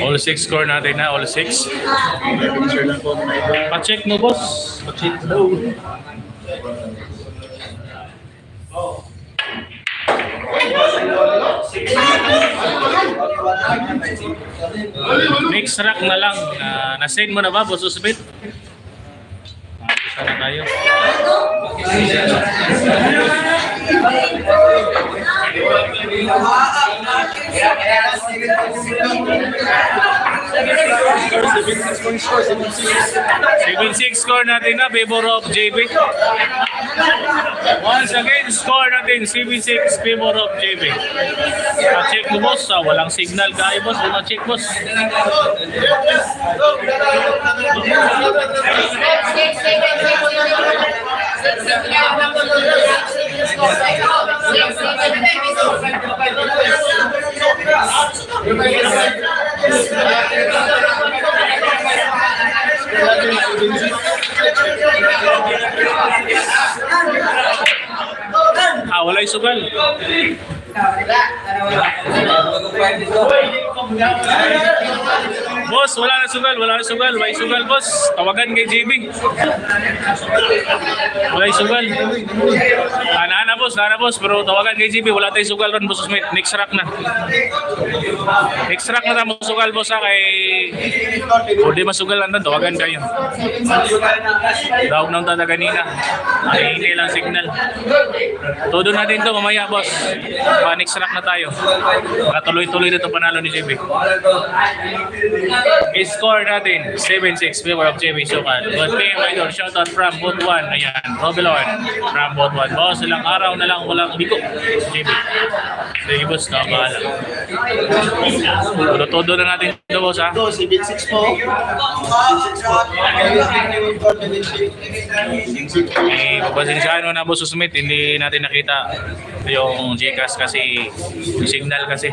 All 6 score natin na, all 6. Picture lang po mga idol. Pa-check mo, boss. Pa-check mo. Mix rack na lang. Na-send mo na ba, Boss Usbit? Sana tayo. Seven six score natin na, favor of JB. Once again, score natin, 7-6, favor of JB. Pa-check mo, boss. Walang signal kayo, boss. Walang check, boss. Wala yung sugal. Boss, wala na sugal, wala na sugal. Wala yung sugal, boss. Tawagan kay JB. Wala yung sugal. Ana, boss. Pero tawagan kay JB. Wala tayong sugal ron, boss Smith. Next rack na. Next rack na tamo sugal, boss, ha. Kay... O di masugal lang doon, tawagan kayo. Dawag nang tada kanina. Ay, hindi lang signal. Todo natin to mamaya, boss. Next rack na tayo. Tuloy-tuloy na ito panalo ni JB. I-score natin 7-6 favor of JB Sukal. But PM Idol, shoutout from Butuan. Ayan, Robilon from Butuan. Boss, ilang araw na lang walang biko. JB. Sige, boss, nakabahala. Todo na natin ito, boss, ha? Ito, 7-6 po. 7-6 po. Papasensyano na, Boss Smith, hindi natin nakita yung Gcash kasi yung signal kasi.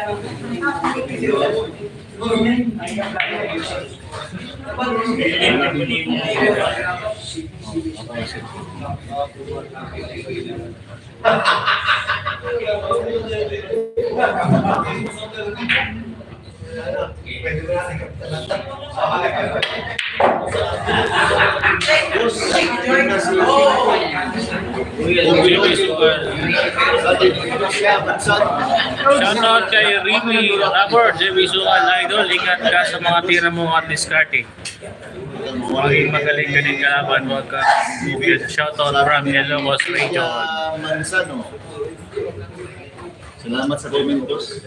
Shoutout kay Remy Labor, JB Sukal Idol. Ingat ka sa mga tira mo at diskarte. Maging magaling ka din kalaban. Huwag ka bubiyad. Shoutout from Yellow Boss Radio. Mansano. Salamat sa komentos.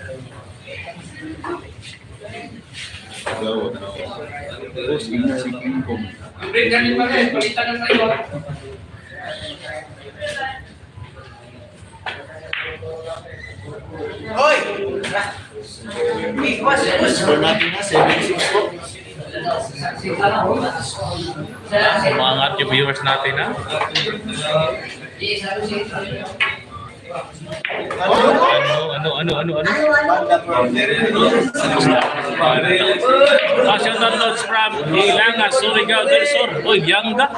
Terus ingat si King Kong. Score natin na 7-6 po. Umangat yung viewers natin, ha? Ano? Shoutout notes from Ilanga, Surigao del Sur. Uy, Yanga.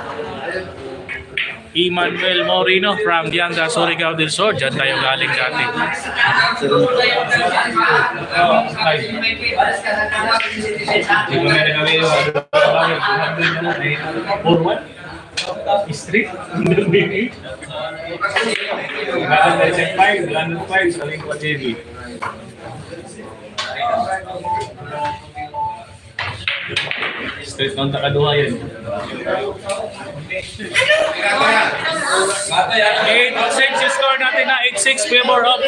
Emmanuel Morino from Yanga, Surigao del Sur. Diyan tayo galing dati. Street. Saling ko JB. Street ng takaduha yan. 8-6 score natin na 8-6 favor of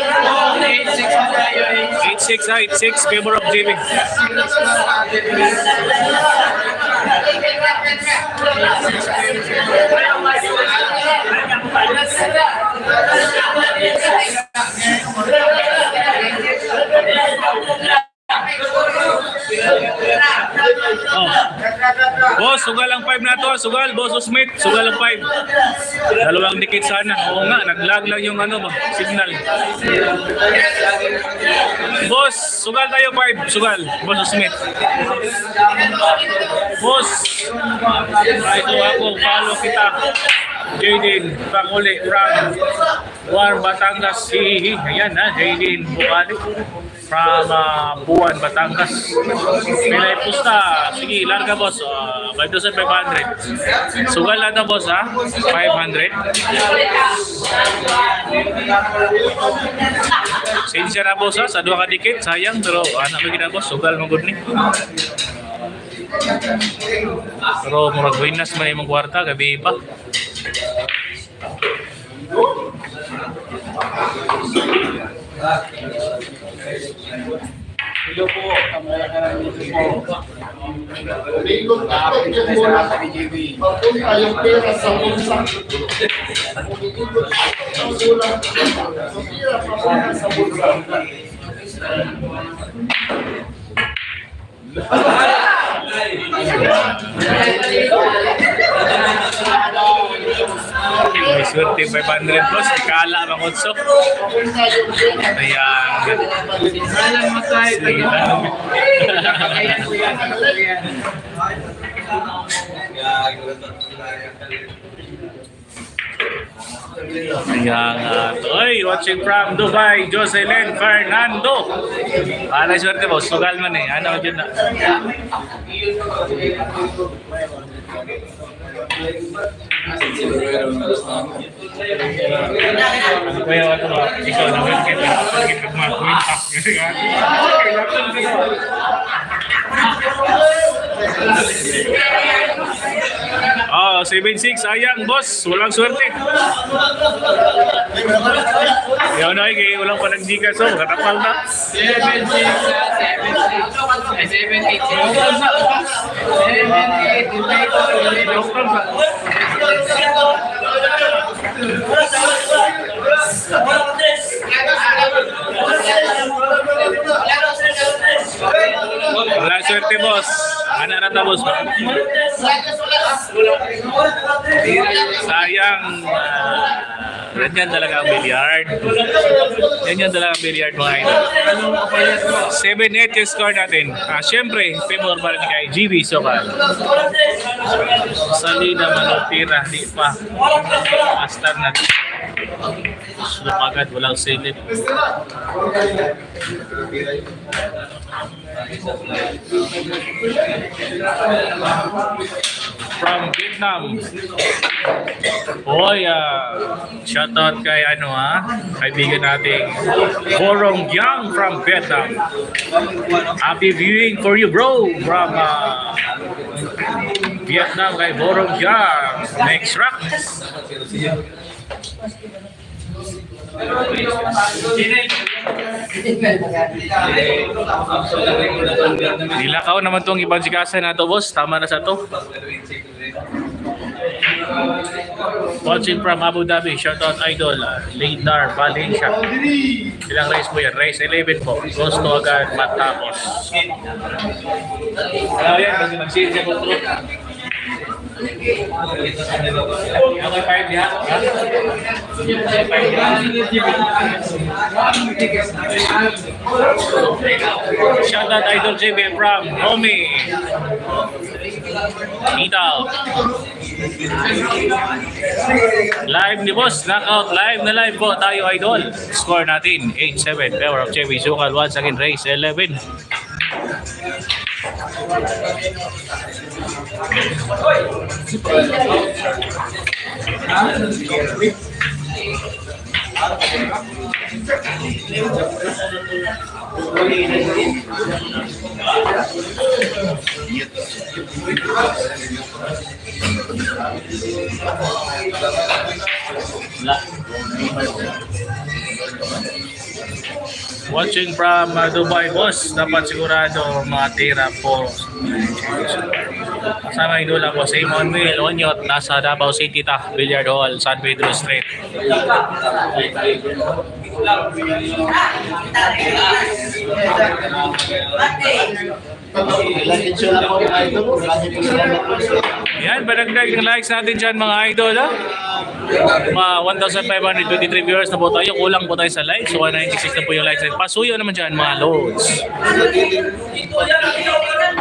8-6 favor of JB. Oh. Boss, sugal ang 5 na to. Sugal, Boss Smith. Sugal ang 5. Dalawang dikit sana. Oo nga, nag-lag lang yung ano ba, signal. Boss, sugal tayo 5. Sugal, Boss Smith. Boss. Ito ako, follow kita. Jaden Panguli from Buwan, Batangas. Ayan na, Jaden Bukali from Buwan, Batangas. Pilay pusta. Sige, larga boss. 5,500. Sugal na na boss ha. 500. Sinsya na boss ha. Sa 2 kadikit. Sayang. Pero anak mo gina boss. Sugal mo good ni. Pero murag winas man yung kwarta. Gabi pa. Hello po. Umiikot yung bola. Papunta yung pera sa bulsa. Umiikot yung bola. So, pera papunta sa bulsa. May swerte 500 boss. Ikala mga kutso. Papunta yung pera. Ayan. Alam mo tayo. Sige na. Ayan po yan. Ayan. Ayan nga. Oy, watching from Dubai, Jocelyn Fernando. Para swerte boss. Sugal man eh. Ano dyan na. Ano kaya ito ba? Ikaw na well kita. Kita mag-wintak. Oh, 7-6. Sayang boss. Walang swerte. Yan na eh. Walang panagdikas. So, katapal na. 7-6. Wala swerte boss. Ano na ta boss? Sayang. Ganyan talaga ang billiard. Ganyan talaga ang billiard mga idol. 7-8 yung score natin. Siyempre, favor pa rin kay GB Sokal. Salida Manotira. Di pa. Astar natin. Agad, walang silip. From Vietnam. Boy, shoutout kay kaibigan nating Borong Yang from Vietnam. Happy viewing for you bro from Vietnam kay Borong Yang. Next rock. Nilakaw naman tong ibang sigasa na to boss. Tama na sa to. Watching from Abu Dhabi. Shoutout idol Leidar Valencia. Ilang race po yan? Race 11 po. Gusto agad matapos. Ano yan? Kasi mag-series ako true. Okay, 5 diha. Shoutout idol JB from Romy. Itaw. Live ni boss, knockout live na live po tayo idol. Score natin 8-7. Power of JB Sukal once again race 11. Watching from Dubai boss, dapat sigurado matira po. Kasama idol ako sa Simon Will Onyot, nasa Davao City ta, Billiard Hall, San Pedro Street. Ilan siya na po mga idol. Maraming po salamat po sa Yan, padagdag ng likes natin dyan mga idol. Ha? Mga 1,523 viewers na po tayo. Kulang po tayo sa likes. So 196 na po yung likes. Pasuyo naman dyan mga loads.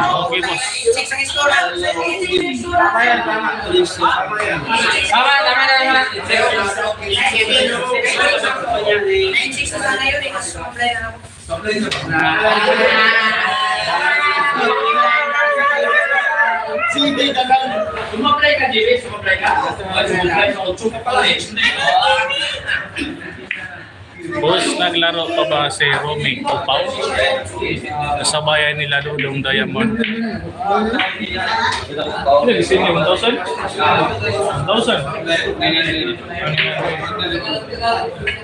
Okay boss. Tama na. Sige na lang. Sumablay ka, JB. Sumablay ka. Sumablay ka. Utsuka pala eh. Boss, naglaro pa ba si Romy Tupaw? Kasabayan nila Lulong Diamond. Ano, gusto niyo 1,000? 1,000?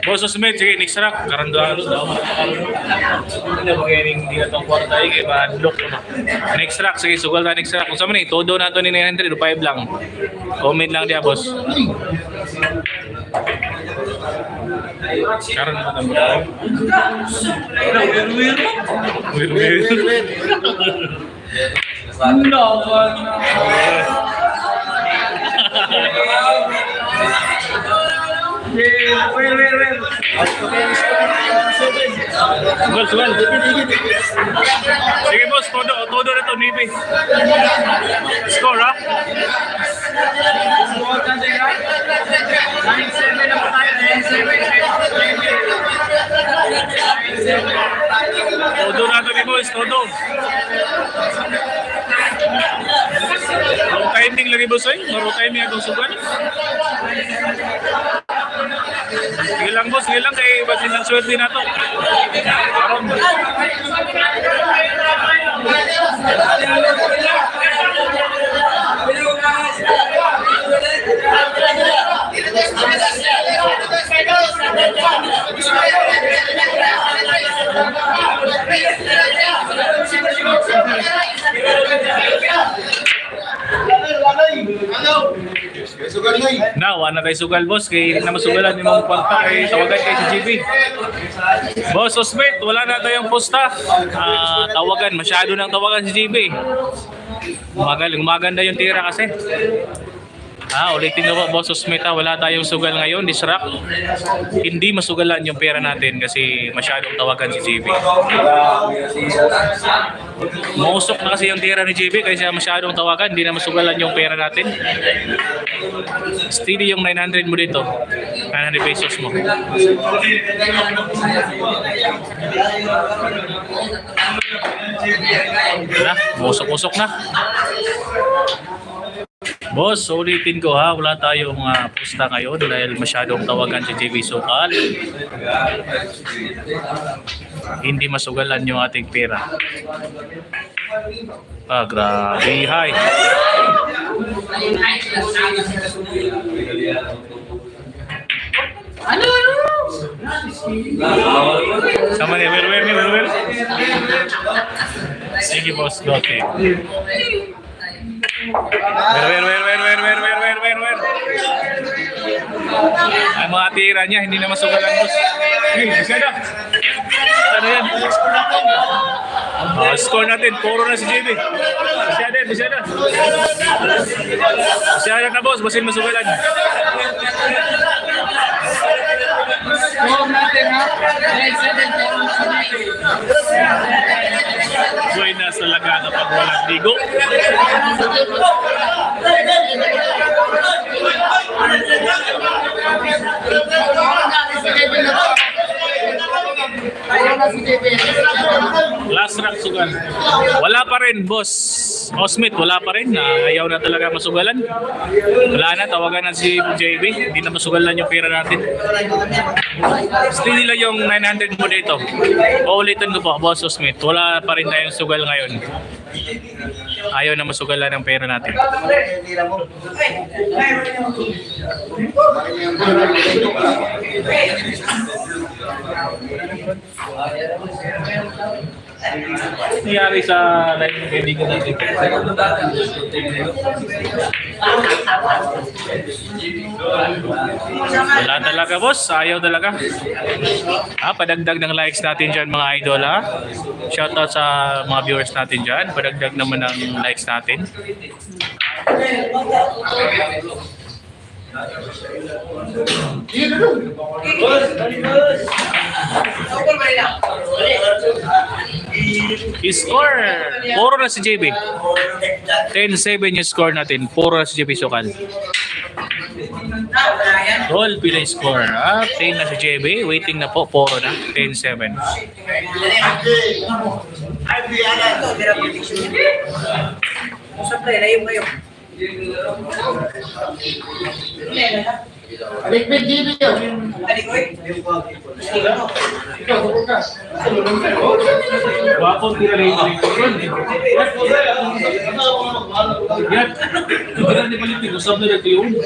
Boss Osmed, sige, next rack. Karandalo daw. Ano ba hindi na itong kwarta eh, kaya ma-unlock ko na. Next rack, sige, sugal na next rack. Kung saan man eh, todo na ito ni 900, 5 lang. Comment lang diya, boss. Karon ba tayo? Wir. Sugal. Sige boss, todo na ito, Nibi. Score ha? Todo na ito ni boss, todo. Maro timing lagi boss ay? Maro timing akong sugal. Sige lang boss, sige lang kay basin ng swerte na to. Karon. Wala kay sugal boss, kay hindi na masugalan ni mong kontak kay tawagan kay si GB. Boss Osmet, wala na tayong posta. Tawagan, masyado nang tawagan si GB. Maganda yung tira kasi. Ulitin ko po, Boss Osmet, wala tayong sugal ngayon, disrupt. Hindi masugalan yung pera natin kasi masyadong tawagan si JB. Mausok na kasi yung tira ni JB kasi masyadong tawagan, hindi na masugalan yung pera natin. Steady yung 900 mo dito. 900 pesos mo. Musok-musok na. Boss, ulitin ko ha, wala tayong posta ngayon dahil masyadong tawagan si JB Sukal. Hindi masugalan yung ating pera. Grabe, hi. Ano? Sama niya, where? Sige boss, go okay. Where? Ay mga tira niya, hindi na masugalan boss. Bisa na. Ano yan? Score natin, puro na si JB. Bisa na. Bisa na boss, basin masugalan. Huwag natin ha. Buenas talaga kapag walang ligo. Last rock sugal. Wala pa rin, boss. Osmit, wala pa rin. Ayaw na talaga masugalan. Wala na, tawagan na si JB. Hindi na masugalan yung pera natin. Still nila yung 900 mo dito. Uulitin ko po, boss Osmit. Wala pa rin tayong sugal ngayon. Ayaw na masugalan ng pera natin. nangyari sa live ng kaibigan natin. Wala talaga, boss. Ayaw talaga. Padagdag ng likes natin dyan, mga idol, ha? Shoutout sa mga viewers natin dyan. Padagdag naman ng likes natin. Score! Puro na si JB. 10-7 yung score natin. Puro na si JB Sukal. Goal, pila yung score. 10 na si JB. Waiting na po. Puro na. 10-7. Alikbit dito yun. Wakong tira rin. Yan. Wala ni palitin. Usap na rin yun.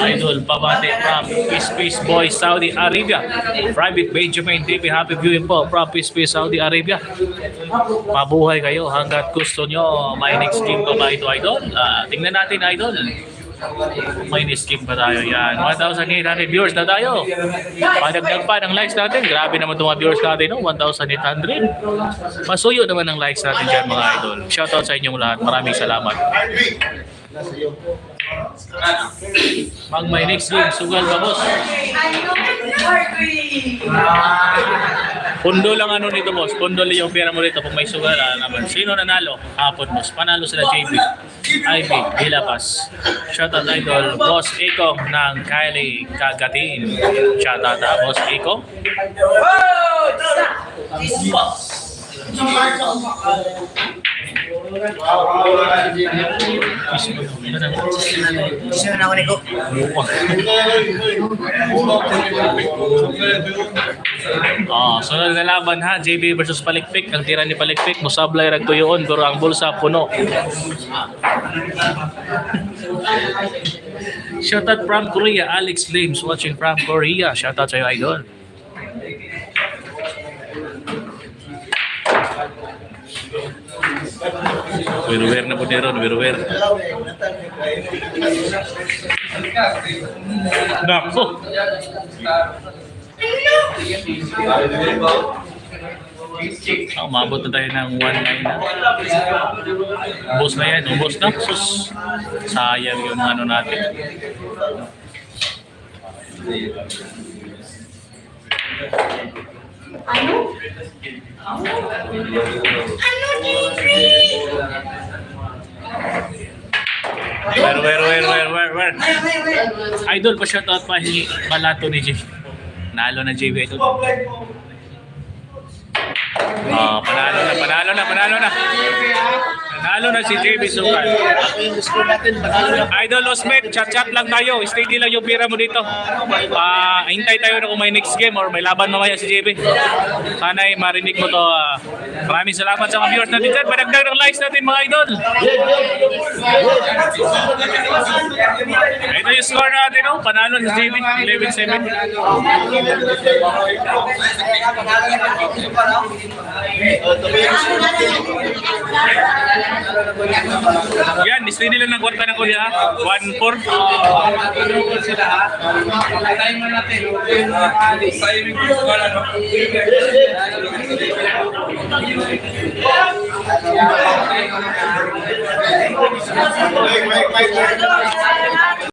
Idol, pabati from Peace Boy, Saudi Arabia. Private Benjamin TV, happy viewing po from Peace Saudi Arabia. Mabuhay kayo hanggat gusto nyo. May next game pa ba ito, Idol? Tingnan natin, Idol. May next game pa tayo. Yan, 1,800 viewers na tayo. Padagdag pa ng likes natin. Grabe naman itong mga viewers natin, no? 1,800. Masuyo naman ng likes natin dyan, mga Idol. Shoutout sa inyong lahat. Maraming salamat. May next game, sugal ba, boss? Pundo lang ano nito, boss. Pundo lang yung pera mo rito kung may sugal naman. Sino nanalo? Hapon, boss. Panalo sila JB. IB, Dilapas. Shoutout, Idol. Boss Iko ng Kylie Kagatin. Shoutout, Boss Iko. Sunod na laban, ha, JB versus Palikpik. Ang tira ni Palikpik, musablay rag tuyoon, pero ang bulsa puno. Shoutout from Korea, Alex Lims watching from Korea. Shoutout sa iyo, Idol. Wiruwer na po niron, wiruwer. Nako. Umabot na tayo ng 1-9 na. Ubos na yan, ubos na. Sus, sayang yung ano natin. Where? Idol, pa-shoutout pa si Malato ni JB. Nalo na JB ito. Panalo na. Panalo na si JB Sukal. Idol Osmet, chat lang tayo. Steady lang yung pira mo dito. Hintay tayo na kung may next game or may laban mamaya si JB. Sana ay marinig mo to. Maraming salamat sa mga viewers natin dyan. Padagdag ng likes natin, mga idol. Ito yung score natin, no? Panalo si JB, 11-7. Yan, steady lang ng kwarta ng kulya. 1-4. Wait.